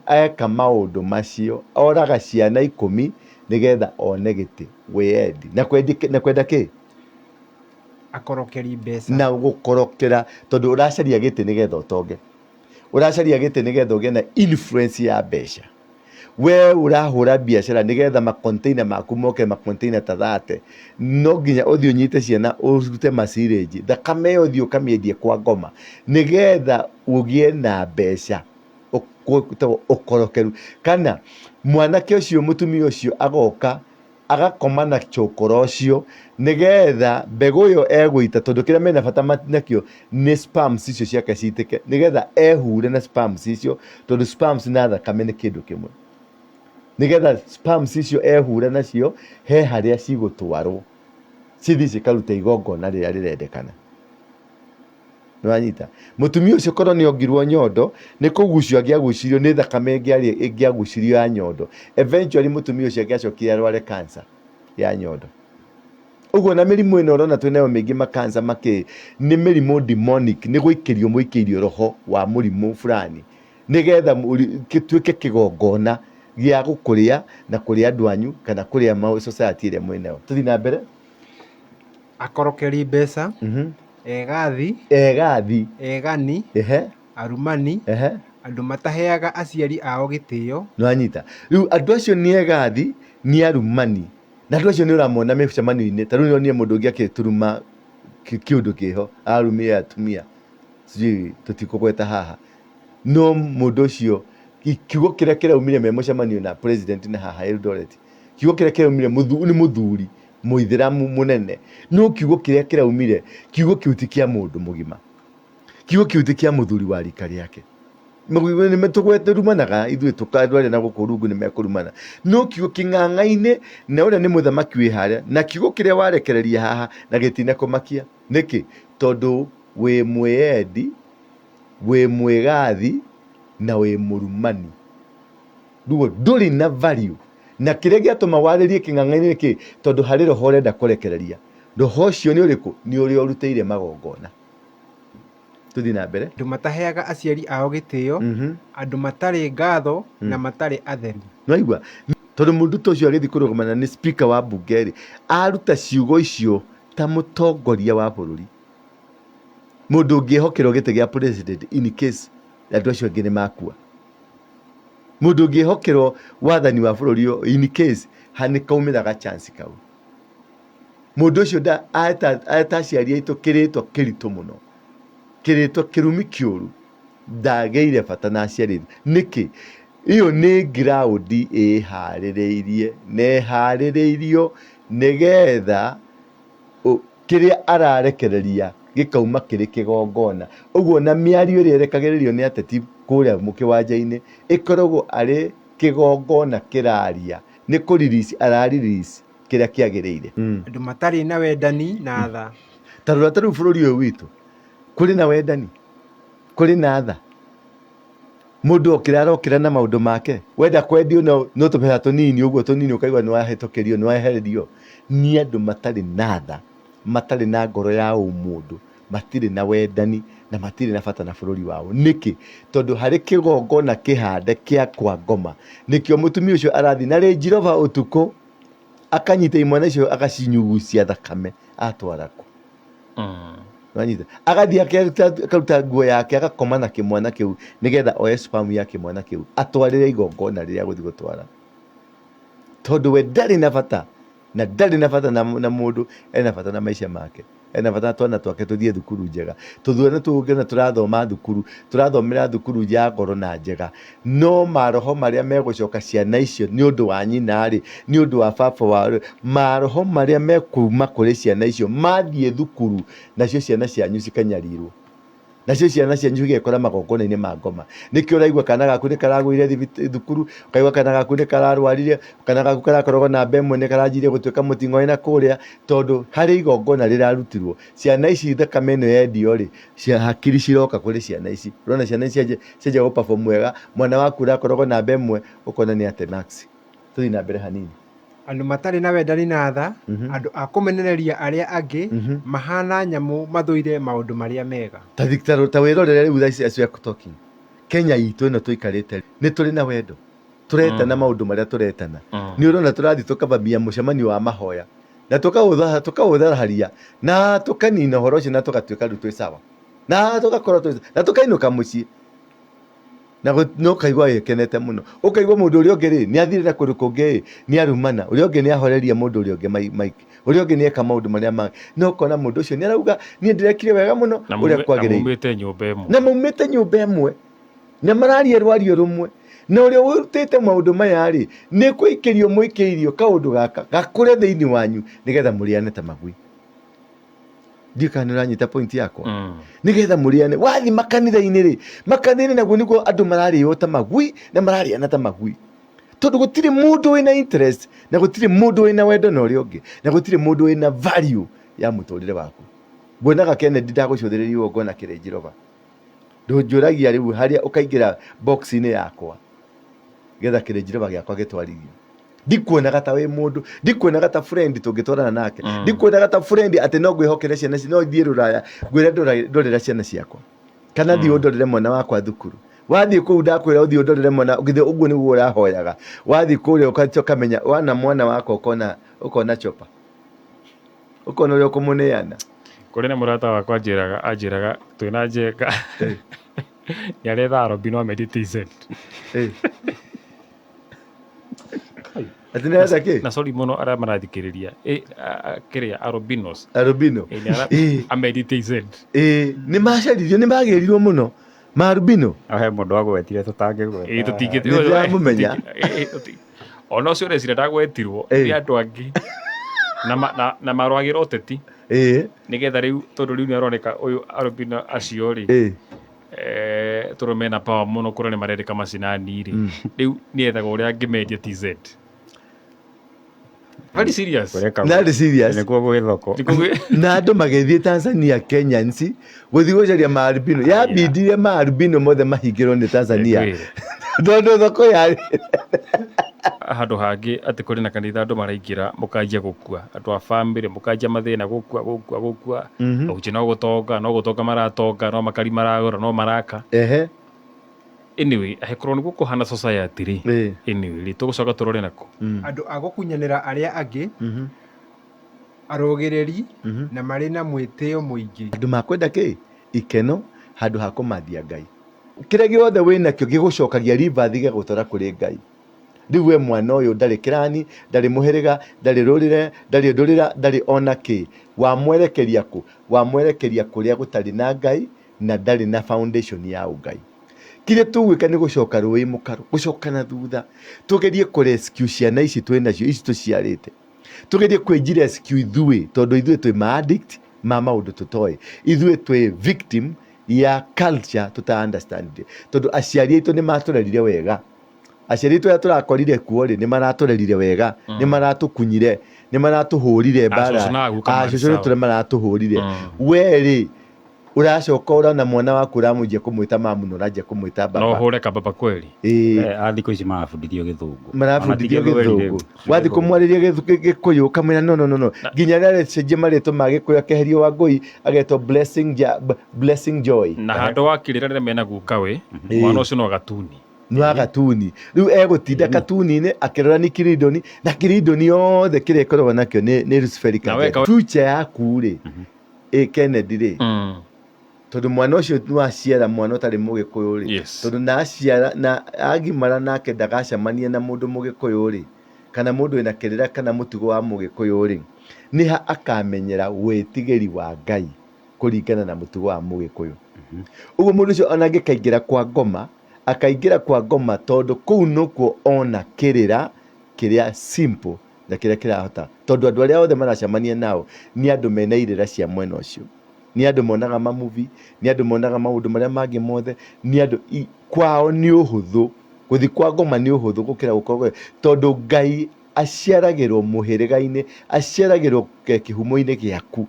eka maũndũ macio oraga ciana 10 nĩgetha one gĩtĩ wĩyendi na kwenda kĩ akorokeri mbeca na gũkorokera tondũ ũracaria gĩtĩ nĩgetha ũtonge ũracaria gĩtĩ nĩgetha ũgĩe na influence ya mbeca we ũrahũra biacara nĩgetha makonteina maku moke makonteina ta 30 no nginya ũthiĩ ũnyite ciana ũrute macirĩnji thakame ĩyo ũthiĩ ũkamĩendie kwa ngoma nĩgetha ũgĩe na mbeca ũkorokeru kana mwanake ũcio mũtumia ũcio agoka agakoma na chokora ũcio nĩgetha mbegũ ĩyo egũita tondũ kĩrĩa mena bata nakĩo nĩ sperms icio ciake citĩke nĩgetha ehure na sperms icio tondũ sperms na thakame nĩ kĩndũ kĩmwe nĩgetha sperms icio ehure nacio he harĩa cigũtwarwo cithi cikaruta igongona rĩrĩa rĩrendekana Nwanyita mutumia ucio korwo ni ongirwo nyondo ni kugucio agiagucirio ni thakame ingiagucirio ya nyondo, eventually mutumia ucio agiacokire arware cancer ya nyondo. Uguo na mirimu ino urona twinayo mingi makansa ni mirimu demonic, ni guikirio muikirio roho wa murimu fulani nigetha gituike kigongona gia gukuria na kuria andu anyu kana kuria society ile mwenayo. Tuthi na mbere. Akorokeri mbeca, egathi, egani, arumani, andu mataheaga aciari ao gitio. Nwanyita riu andu acio ni egathi ni arumani na andu acio ni uramona micemanio-ini. Ta riu ni mundu ungi akituruma kiundu kiho arumia atumia sijui tutikugweta haha no mundu ucio kiugo kiria kiraumire me mucemanio na president na haha Eldoret, kiugo kiria kiraumire ni muthuri muithiramu munene no kiugo kiria kiraumire kiugo kiu ti kia mundu mugima, kiugo kiu ti kia muthuri wa rika riake. Ni metugwete rumanaga ithuĩ tukandware na gũkũ rungu nĩ mekurumana no kiugo king'ang'aine na ũrĩa nĩ mũthamaki wĩ harĩa na kiugo kĩrĩa warekereria haha na gĩtina kũmakia nĩkĩ tondũ wĩ mwĩendi, wĩ mwĩgathi na wĩ mũrumani, ruo ndũrĩ na value. Na kĩrĩa gĩatũma warĩrie kĩng'ang'aine nĩkĩ tondũ harĩ roho ũrenda kũrekereria. Roho ũcio nĩ ũrĩkũ? Nĩ ũrĩa ũrutĩire magongona. Tuthi na mbere. Andu mataheaga aciari ao gitio, andu matari ngatho na matari atheru. Naigua tondu mundu ta ucio agithi kurugumana ni speaker wa bunge aruta ciugo icio ta mutongoria wa bururi, mundu ungihokerwo gite gia president in case andu acio angi ni makua, mundu ungihokerwo wathani wa bururi in case hani kaumiraga chance kau, mundu ucio da ata ciari aitu kiritwo kiritu muno, kiritwo kirumi kiuru ndageire bata na aciari niki iyo ni ground iharireirie neharĩrĩirio nigetha kiria ararekereria gikauma kiri kigongona. Uguo na miario ĩrĩa ĩrekagĩrĩrio ni ateti kuria mũkĩwanja-inĩ ikoragwo ari kigongona kiraria ni kũrelease ararelease kiria kiagĩrĩire. Andu matari na wendani na tha. Tarora taru bũrũri ũyũ witũ kuri na wendani, kuri na tha. Mundu okira na maundu make wenda kwendio no tubeha tunini uguo tunini ukaigwa ni wahetokerio ni wahererio. Ni andu matari na tha, matari na ngoro ya umundu, matiri na wendani na matiri na bata na bururi wao. Niki tondu hari kigongona kihande kia kwa ngoma nikio mutumia ucio arathi na Range Rover utuku akanyita imwana icio agacinyugucia thakame atwarako. Wanyita agathi akaruta nguo yake agakoma na kimwana kiu nigetha oe sperm ya kimwana kiu atwarire igongona riria guthi gutwara, tondu we ndari na bata na ndari na bata na mundu ena bata na maisha make, ena bata twana twake tuthie thukuru njega, tuthuone tugena turathoma thukuru, turathomera thukuru ya ngoro na njega, no maroho maria megucoka ciana icio ni undu wa nyina ri ni undu wa baba wa maroho maria mekuma kuri ciana icio mathie thukuru nacio ciana cianyu cikanyarirwo, nacio ciana cianyu igekora magongona-ini ma ngoma. Nikio uraigua kana gaku ni karagwire thukuru, ukaigua kana gaku ni kararwarire, kana gaku karakoragwo na mbemwe ni karanjirie gutuika mutingo ina kuria tondu hari igongona rirarutirwo. Ciana ici thakame ino yendio ri hakiri ciroka kuri ciana ici, urona ciana ici cenja go perform wega, mwana waku urakoragwo na mbemwe ukona ni ate max. Tuthi na mbere hanini. Andu matari na wendani na tha, andu akumenereria aria angi mahana nyamu mathuire maundu maria mega. Ta wirorere riu thaa ici as we are talking, Kenya itu ino tuikarite ni turi na wendo, turetana maundu maria turetana. Ni urona turathi tukabambia mucemanio wa mahoya na tukauthaharia na tukanina horo ucio na tugatuika riu twi sawa na tugakorwo twi na tukainuka mucii na no kaigwa yekenete muno, ukaigwa mundu uria ungi ri ni athire na kundu kungi ni arumana, uria ungi ni ahoreria mundu uria ungi mike, uria ungi ni eka maundu maria ma no kona mundu ucio ni arauga ni ndirekire wega muno uria kwagirire na maumite nyumba imwe na mararia rwario rumwe na uria urutite maundu maya ri ni kuikirio muikirio kaundu gaka gakure thiini wanyu nigetha muriane ta magui. Ndika ni uranyita point yakwa nigetha muriane wathi makanitha-ini ri makanitha-ini naguo niguo andu marario ta magui na marariana ta magui, tondu gutiri mundu wina interest na gutiri mundu wina wendo na uria ungi na gutiri mundu wina value ya muturire waku. Nguonaga Kennedy ndagũcũthĩrĩria ũgona Kĩrĩnji Rover. Ndũnjũragia rĩu harĩa ũkaingĩra box-inĩ yakwa getha Kĩrĩnji Rover gĩakwa gĩtwarithio. Ndikuonaga ta wĩ mũndũ, ndikuonaga ta friend tũngĩtwarana nake, ndikuonaga ta friend atĩ no ngwĩhokere ciana no thiĩ Rũraya ngwĩre ndorera ciana ciakwa kana thiĩ ũndorere mwana wakwa thukuru. Wathiĩ kũu ndakwĩra ũthiĩ ũndorere mwana, githĩ ũguo nĩguo ũrahoyaga? Wathiĩ kũrĩa ũkamenya wana mwana wakwa ũkona chopa, ũkona ũrĩa ũkũmũneana. Kũrĩ na mũrata wakwa anjĩraga twĩna Njenga nĩaretha Arobino ameditize. Ati nĩaretha kĩ? Na sorry mũno arĩa marathikĩrĩria kĩrĩa Arobinos ameditize. Nĩ macaririo, nĩ magĩrirwo mũno Marubino. Ahe mũndũ wagwetire tũtangĩgweta. Nĩndĩramũmenya. Ona ũcio ũrecira ndagwetirwo nĩ andũ angĩ na marwagĩra ũteti. Nĩgetha rĩu tondũ rĩu nĩaroneka ũyũ Arobino acio rĩ tondũ mena power mũno kũrĩa nĩmarendeka macinani rĩ, rĩu nĩethaga ũrĩa angĩmendia TZ. Very serious. Very serious. Nĩkuo gwĩ thoko. Na andũ magĩthiĩ Tanzania, Kenyans gũthiĩ gũcaria Marubino, yabindire Marubino mothe mahingĩrwo nĩ Tanzania tondũ thoko yarĩ handũ hangĩ atĩ kũrĩ na kanitha andũ maraingĩra mũkanjia gũkua, andũ a bamĩrĩ mũkanjia mathĩna gũkua ũci no gũtonga maratonga, no makari maragũra, no maraka. Anyway, hekorwo nĩguo kũhana society rĩ, anyway rĩ tũgũcoka tũrore nako andũ a gũkunyanĩra arĩa angĩ, arũgĩrĩri na marĩ na mwĩtĩo mũingĩ, andũ makwenda kĩ ikeno handũ ha kũmathia Ngai. Kĩrĩa gĩothe wĩnakĩo gĩgũcokagia reverse gĩgũtwara kũrĩ Ngai. Rĩu we mwana ũyũ ndarĩ kĩrani, ndarĩ mũhĩrĩga, ndarĩ rũrĩre, ndarĩ ndũrĩra, ndarĩ ona kĩ. Wamwerekeria kũ? Wamwerekeria kũrĩa gũtarĩ na Ngai na ndarĩ na foundation ya ũngai. Kĩrĩa tũgwĩka nĩ gũcoka rũĩ mũkaro, gũcoka na thutha, tũgerie kũrescue ciana ici twĩnacio, ici tũciarĩte, tũgerie kwĩnji rescue ithuĩ, tondũ ithuĩ twĩ ma-addict ma maũndũ tũtoĩ, ithuĩ twĩ victim ya culture tuta-understand, tondũ aciari aitũ nĩ matũrerire wega, aciari aitũ arĩa tũrakorire kuo rĩ nĩ maratũrerire wega, nĩ maratũkunyire, nĩ maratũhũrire mbara, acũcũ nĩ tũrĩa maratũhũrire. We rĩ uracoka ũrona mwana waku ũramũnjia kũmwĩta mamu na ũranjia kũmwĩta baba. No hũre kababa kweli. Thikũ ici marabundithio Gĩthũngũ. Marabundithio Gĩthũngũ. Wathiĩ kũmwarĩria Gĩkũyũ ũkamwĩra no. Nginya rĩrĩa cenjia marĩtwa ma Gĩkũyũ akeherio Wangũi agetwo Blessing Joy. Na handũ wakĩrĩra rĩrĩa mena guka we, mwana ũcio no gatuni. Nĩ wa gatuni. Rĩu egũtinda katuni-inĩ akĩrora nĩ Kirindoni, na Kirindoni yothe kĩrĩa ĩkoragwo nakĩo nĩ Luciferica. Future yaku rĩ Kennedy rĩ, tondũ mwana ũcio nĩwaciara mwana ũtarĩ Mũgĩkũyũ rĩ, tondũ naciara na agimara nake ndagacemanie na mũndũ Mũgĩkũyũ rĩ, kana mũndũ wĩna kĩrĩra kana mũtugo wa Mũgĩkũyũ rĩ, nĩha akamenyera wĩtigĩri wa Ngai kũringana na mũtugo wa Mũgĩkũyũ. Ũguo mũndũ ũcio ona angĩkaingĩra kwa ngoma, akaingĩra kwa ngoma tondũ kũu nĩkuo ona kĩrĩra kĩrĩa simple na kĩrĩa kĩrahota, tondũ andũ arĩa othe maracemania nao nĩ andũ mena irĩra cia mwena ũcio, nĩ andũ monaga mamuvi, nĩ andũ monaga maũndũ marĩa mangĩ mothe, nĩ andũ kwao nĩ ũhũthũ, gũthiĩ kwa ngoma nĩ ũhũthũ gũkĩra gũkorwo, tondũ Ngai aciaragĩrwo mũhĩrĩga-inĩ, aciaragĩrwo kĩhumo-inĩ gĩaku.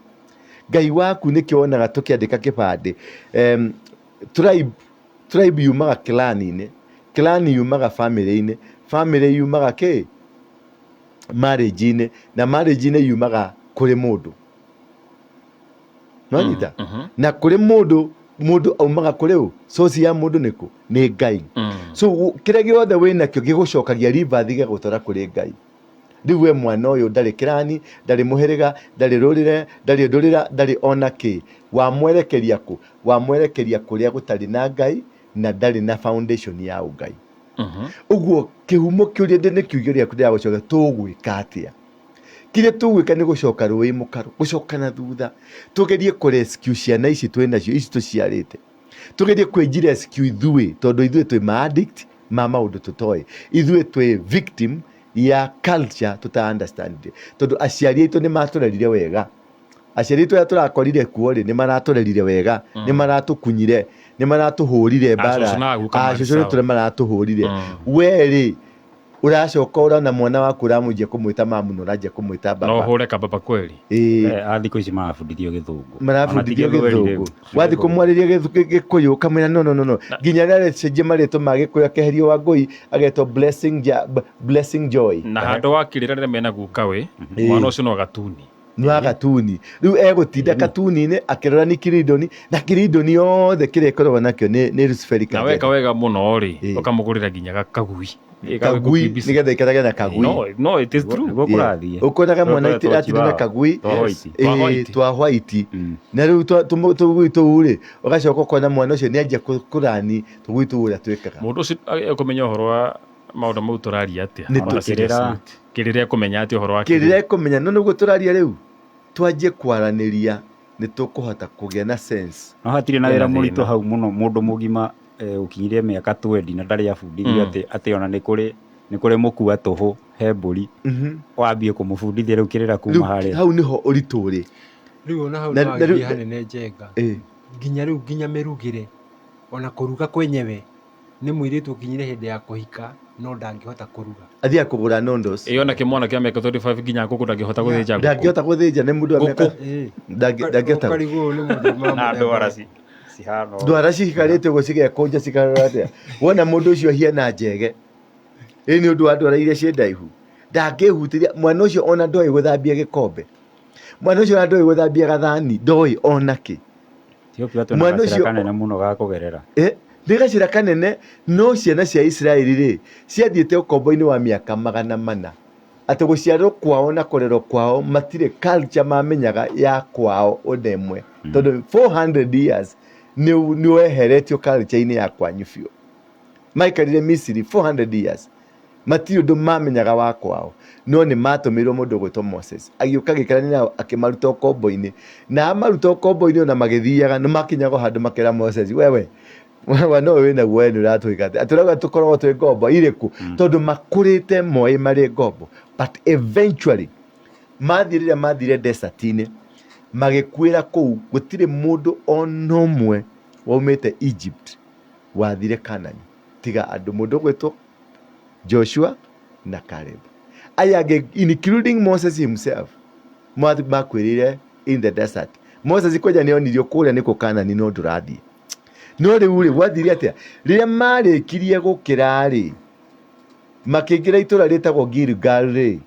Ngai waku nĩkĩo wonaga tũkĩandĩka kĩbandĩ, tribe yumaga clan-inĩ, clan yumaga family-inĩ, family yumaga kĩ marriage-inĩ, na marriage-inĩ yumaga kũrĩ mũndũ. Nwanyita? Na kũrĩ mũndũ aumaga kũrĩ ũ? Source ya mũndũ nĩkũ? Nĩ Ngai. So kĩrĩa gĩothe wĩnakĩo gĩgũcokagia reverse gĩgũtwara kũrĩ Ngai. Rĩu we mwana ũyũ ndarĩ kĩrani, ndarĩ mũhĩrĩga, ndarĩ rũrĩre, ndarĩ ndũrĩra, ndarĩ ona kĩ. Wamwerekeria kũ? Wamwerekeria kũrĩa gũtarĩ na Ngai na ndarĩ na foundation ya ũngai. Ũguo kĩhumo kĩũria ndĩ nĩkiugio gĩaku ndĩragũcokia tũgwĩka atĩa? Kĩrĩa tũgwĩka nĩ gũcoka rũĩ mũkaro, gũcoka na thutha, tũgerie kũrescue ciana ici twĩnacio, ici tũciarĩte, tũgerie kwĩnji rescue ithuĩ, tondũ ithuĩ twĩ ma-addict ma maũndũ tũtoĩ, ithuĩ twĩ victim ya culture tuta-understand, tondũ aciari aitũ nĩ matũrerire wega, aciari aitũ arĩa tũrakorire kuo rĩ nĩ maratũrerire wega, nĩ maratũkunyire, nĩ maratũhũrire mbara, acũcũ nĩ tũrĩa maratũhũrire. We rĩ uracoka urona mwana waku uramujia kumwita mamu na urajia kumwita baba no hore kababa kweli thikũ ici marabundithio Gĩthũngũ marabundithio Gĩthũngũ wathi kumwariria Gĩkũyũ kamwĩra no nginya rĩrĩa cenjia marĩtwa ma Gĩkũyũ akeherio Wangũi agetwo Blessing Joy na handũ wakirĩra rĩrĩa mena guka we mwana ũcio no gatuni nwa gatuni riu egũtinda katuni-inĩ akĩrora ni Kirindoni na Kirindoni yothe kĩrĩa ĩkoragwo nakĩo nĩ Lucifer na weka wega mũno rĩ ũkamũgũrĩra nginya gakagui nigetha ikarage na kagui no it is true gũkũrathiĩ ũkonaga mwana atinda na kagui twa white na rĩu tũgui tũu rĩ ũgacoka ũkona mwana ũcio nĩanjia kũrani tũgui tũu ũrĩa twĩkaga mũndũ ũcio akũmenya ũhoro wa maũndũ mau tũraria atĩa kĩrĩra kũmenya atĩ ũhoro wa kĩrĩra kũmenya no nĩguo tũraria rĩu twanjie kwaranĩria nĩ tũkũhota kũgĩa na sense no hatirĩ na wĩra mũritũ hau mũno mũndũ mũgima ũkinyire mĩaka 20 na ndarĩ abundithio atĩ ona nĩ kũrĩ mũkua tũhũ he mbũri wambie kũmũbundithia rĩu kĩrĩra kuma harĩa hau nĩho ũritũ ũrĩ rĩu ona hau nĩ hanene njenga nginya rĩu nginya mĩrugĩre ona kũruga kwenyewe nĩ mũirĩtu ũkinyire hĩndĩ ya kũhika no ndangĩhota kũruga athiĩ kũgũra noodles ona kĩmwana kĩa mĩaka 35 nginya ngũkũ ndangĩhota gũthĩnja ndangĩhota gũthĩnja nĩ mũndũ wa mĩaka ndangĩhota na ndwara cikarĩte ũguo cigekũnja cikarora atĩa wona mũndũ ũcio hiena njege nĩ ũndũ wa ndwara iria ciĩ ndaihu ndangĩhutĩria mwana ũcio ona ndoĩ gũthambia gĩkombe mwana ũcio ona ndoĩ gũthambia gathani ndoĩ ona kĩ mwana ũcio kanene mũno ga kũgerera nĩ gacĩra kanene no ciana cia Israeli rĩ ciathiĩte ũkombo-inĩ wa mĩaka 400 atĩ gũciarwo kwao na kũrerwo kwao matirĩ culture mamenyaga ya kwao ũndemwe tondũ 400 years nĩ weheretio culture-inĩ ya kwanyu biũ maikarire Misiri 400 years matirĩ ũndũ mamenyaga wa kwao no nĩ matũmĩirwo mũndũ gwĩtwo Moses agĩũka gĩkarani nao akĩmaruta ũkombo-inĩ na amaruta ũkombo-inĩ ona magĩthiaga nĩ makinyaga handũ makĩra Moses wewe no wĩna guoya nĩ ũratwĩka atĩ atũrauga tũkoragwo twĩ ngombo irĩkũ tondũ makũrĩte moĩ marĩ ngombo but eventually rĩrĩa mathire desert-inĩ magĩkuĩra kũu gũtirĩ mũndũ ona ũmwe waumĩte Egypt wathire Kanani tiga andũ mũndũ gwĩtwo Joshua na Caleb aya including Moses himself makwĩrire in the desert Moses kwanja nĩonirio kũrĩa nĩkũ Kanani no ndũrathiĩ no rĩu rĩ gwathire atĩa rĩrĩa marĩkirie gũkĩra rĩ makĩingĩra itũra rĩtagwo Gilgal rĩ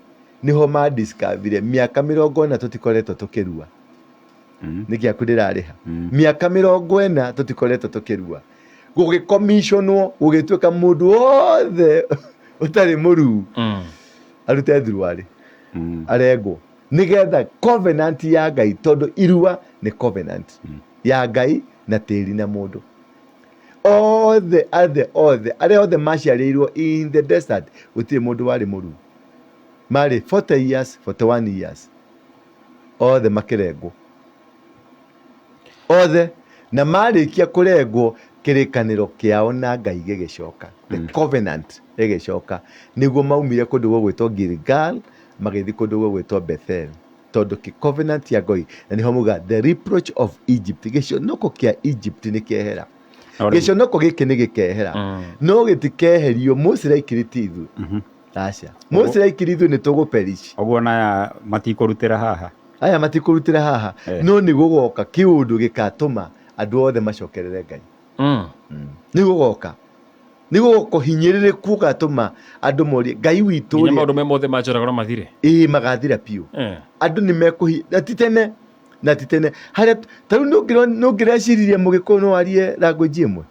niho madiscovery mĩaka 40 tũtikoretwo tũkĩrua nĩkĩ aku ndĩrarĩha mĩaka 40 tũtikoretwo tũkĩrua gũgĩcommissionwo gũgĩtuĩka mũndũ wothe ũtarĩ mũruu arute thurwarĩ arengwo nĩgetha covenant ya Ngai tondũ irua nĩ covenant ya Ngai na tĩri na mũndũ othe arĩa othe maciarĩirwo in the desert gũtirĩ mũndũ warĩ mũruu marĩ 40 years 41 years othe makĩrengwo othe na marĩkia kũrengwo kĩrĩkanĩro kĩao na Ngai gĩgĩcoka the covenant ĩgĩcoka nĩguo maumire kũndũ gwĩtwo Gilgal magĩthiĩ kũndũ gwĩtwo Bethel tondũ covenant ya Ngai na nĩho muga the reproach of Egypt gĩconoko kĩa Egypt nĩ kĩehera gĩconoko gĩkĩ nĩ gĩkehera no gĩtikeherio Mose aikirĩtie ithu aca Mose aikirĩtio nĩ tũgũperish ũguo na matikũrutĩra haha aya matikũrutĩra haha no nĩ gũgoka kĩũndũ gĩkatũma andũ othe macokerere Ngai nĩ gũgoka hinyĩrĩrĩku gatũma andũ morie Ngai witũ nginya maũndũ me mothe manjoragwo na mathire magathira piũ andũ nĩ mekũhi na titene harĩa tarĩu nũngĩreciria mũgĩkũyũ no warie language ĩmwe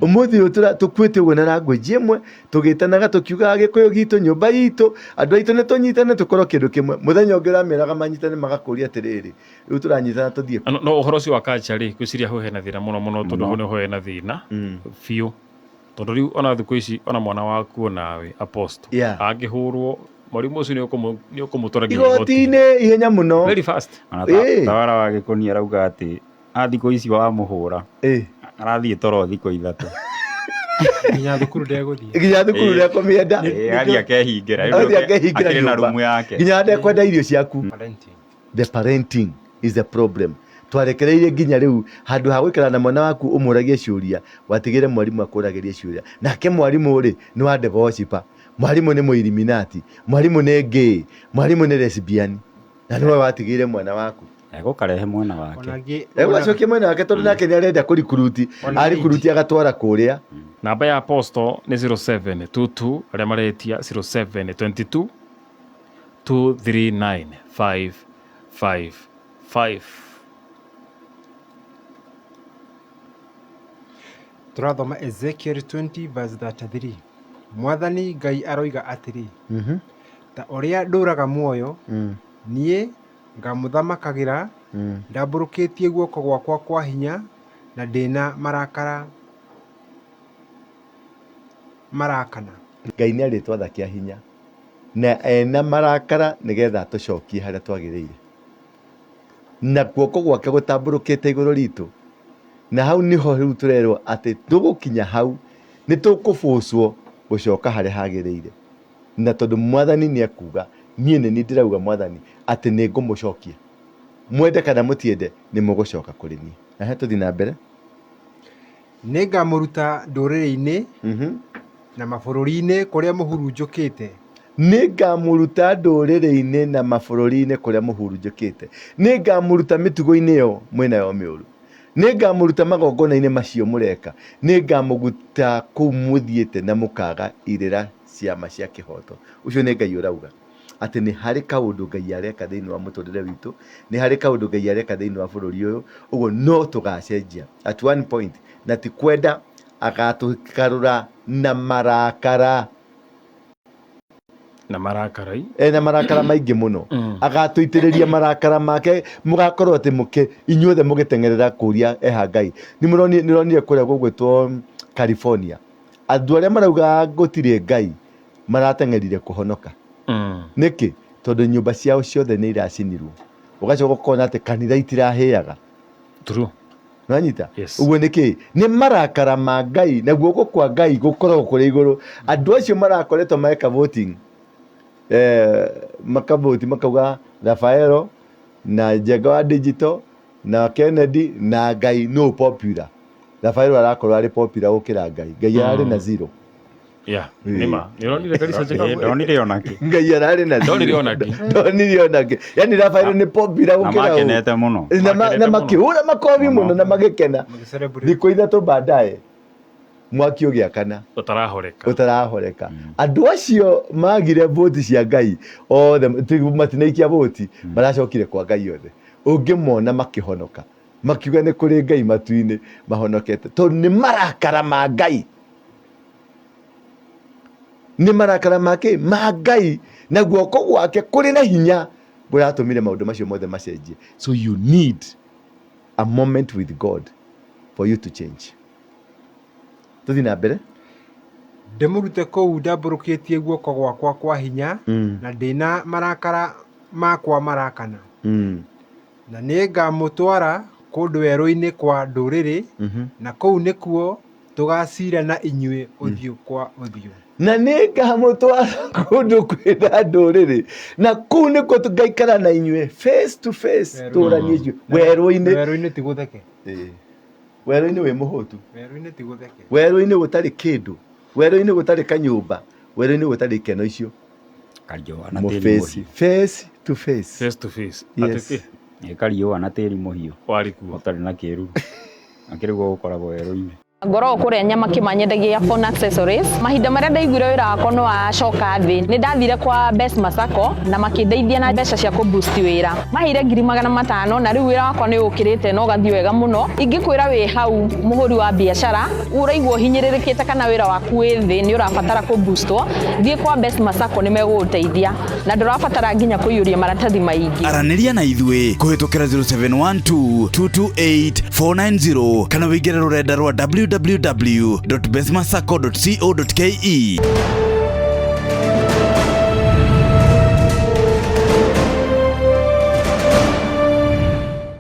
ũmũthĩ tũkuĩte ũguo na language ĩmwe tũgĩtanaga tũkiugaga Gĩkũyũ gitũ nyũmba itũ andũ aitũ nĩ tũnyitane tũkorwo kĩndũ kĩmwe mũthenya ũngĩ ũrameraga manyitane magakũria atĩrĩrĩ rĩu tũranyitana tũthiĩ no ũhoro ũcio wa culture rĩ gwĩciria hau hena thĩna mũno tondũ hau nĩho hena thĩna biũ tondũ rĩu ona thikũ ici ona mwana waku onawe apostle angĩhũrwo mũrimũ ũcio nĩ ũkũmũtwara igoti-inĩ ihenya mũno very fast tawara wa Gĩkũni arauga atĩ thikũ ici wamũhũra arathiĩ toro thikũ 3 nginya thukuru ndegũthiĩ nginya thukuru ndekũmĩenda athiĩ akehingĩra na rumu yake nginya ndekwenda irio ciaku the parenting is the problem twarekereirie nginya riu handu ha gwikara na mwana waku umuragie ciuria watigire mwarimu akuragirie ciuria nake mwarimu ri ni wa devil worshiper, mwarimu ni muiliminati, mwarimu ni gay, mwarimu ni lesbian, na niwe watigire mwana waku gukarehe mwana wake acokie mwena wake tondu nake ni arenda kurikuruti arikuruti agatwara kuria. Namba ya Apostle ni 0722 aria maretia 0722 239 555. Turathoma Ezekiel 20 verse 33. Mwathani Ngai aroiga atiri ta uria nduraga muoyo nie ngamuthamakagira ndamburukitie guoko gwakwa kwa hinya na ndina marakana. Ngai ni aritwatha kia hinya na ena marakara nigetha tucokie haria twagiriire na guoko gwake gutamburukite iguru ritu, na hau niho riu turerwo ati tugukinya hau ni tukubucwo gucoka haria hagiriire, na tondu mwathani ni akuga nie ni ndirauga mwathani ati ni ngumucokia mwende kana mutiende ni mugucoka kuri nie. Ehe tuthi na mbere. Ningamuruta nduriri-ini na mabururi-ini kuria muhurunjukite. Ningamuruta nduriri-ini na mabururi-ini kuria muhurunjukite. Ningamuruta mitugo-ini yo mwena yo miuru. Ningamuruta magongona-ini macio mureka. Ningamuguta kuu muthiite na mukaga irira ciama cia kihoto. Ucio ni Ngai urauga ati ni hari kaundu Ngai areka thiini wa muturire witu, ni hari kaundu Ngai areka thiini wa bururi uyu, uguo no tugacenjia at one point, na ti kwenda agatukarura na marakara na marakara na marakara maingi muno agatuitiriria marakara make mugakorwo ati muke inyuothe mugitengerera kuria eha Ngai. Ni muronire kuria gugwitwo California andu aria marauga gutire Ngai maratengerire kuhonoka. Niki tondu nyumba ciao ciothe ni iracinirwo, ugacoka ukona ati kanitha itiraheaga. True. Nanyita uguo niki ni marakara ma Ngai na guoko kwa Ngai gukorwo kuri iguru. Andu acio marakoretwo maeka voting makavoti makauga Rafaelo na Njenga wa Digital na Kennedy na Ngai no popular. Rafaelo arakorwo ari popular gukira Ngai. Ngai ari na zero. Nima nironire kanisa Njenga ndonire onake Ngai arari na ndonire onake yani Rafaelo ni popular gukira makenete muno na makiura makobi muno na magikena thiko ithatu baadaye mwaki ugiakana utarahoreka. Andu acio magire voti cia Ngai othe matinaikia voti maracokire kwa Ngai othe, ungimona makihonoka makiuga ni kuri Ngai matu-ini mahonokete tondu ni marakara ma Ngai, ni marakara make ma Ngai na guoko gwake kuri na hinya buratumire maundu macio mothe macenjie. So you need a moment with God for you to change. Tuthi na mbere. Ndimurute kou ndamburukitie guoko gwakwa kwa hinya na ndina marakara makwa marakana na ningamutwara kundu werũ-ini kwa nduriri na kou nikuo tugacira na inyue uthiũ kwa uthiũ. Na ningamutwara kundu kwina nduriri na kou nikuo tugaikara na inyue face to face turanie icio werũ-ini tigutheke. Werũ-ini wi muhutu, werũ-ini tigutheke, werũ-ini gutari kindu, werũ-ini gutari kanyumba, werũ-ini gutari ikeno icio kariũa na tĩri mũhiũ face to face yes. Kariũa na tĩri mũhiũ warikuo ũtarĩ na kĩruru akĩrĩguo gũkoragwo werũ-ini. Ngoro kuria nyama kimanyendagia phone accessories mahinda maria ndaiguire wira wakwa no acoka thi ni ndathire kwa Best Masako na makindeithia na mbeca cia ku boost wira mahire 500 na riu wira wakwa ni ukirite no gathi wega muno. Ingikwira wi hau muhuri wa biashara uraigwo hinyiririkite kana wira waku wi thi ni urabatara ku boostwo thie kwa Best Masako ni meguteithia na ndurabatara nginya kuiyuria maratathi maingi. Araniria na ithwe kuhitukira 0712 228 490 kana wigire rurenda rwa www.bestmasako.co.ke.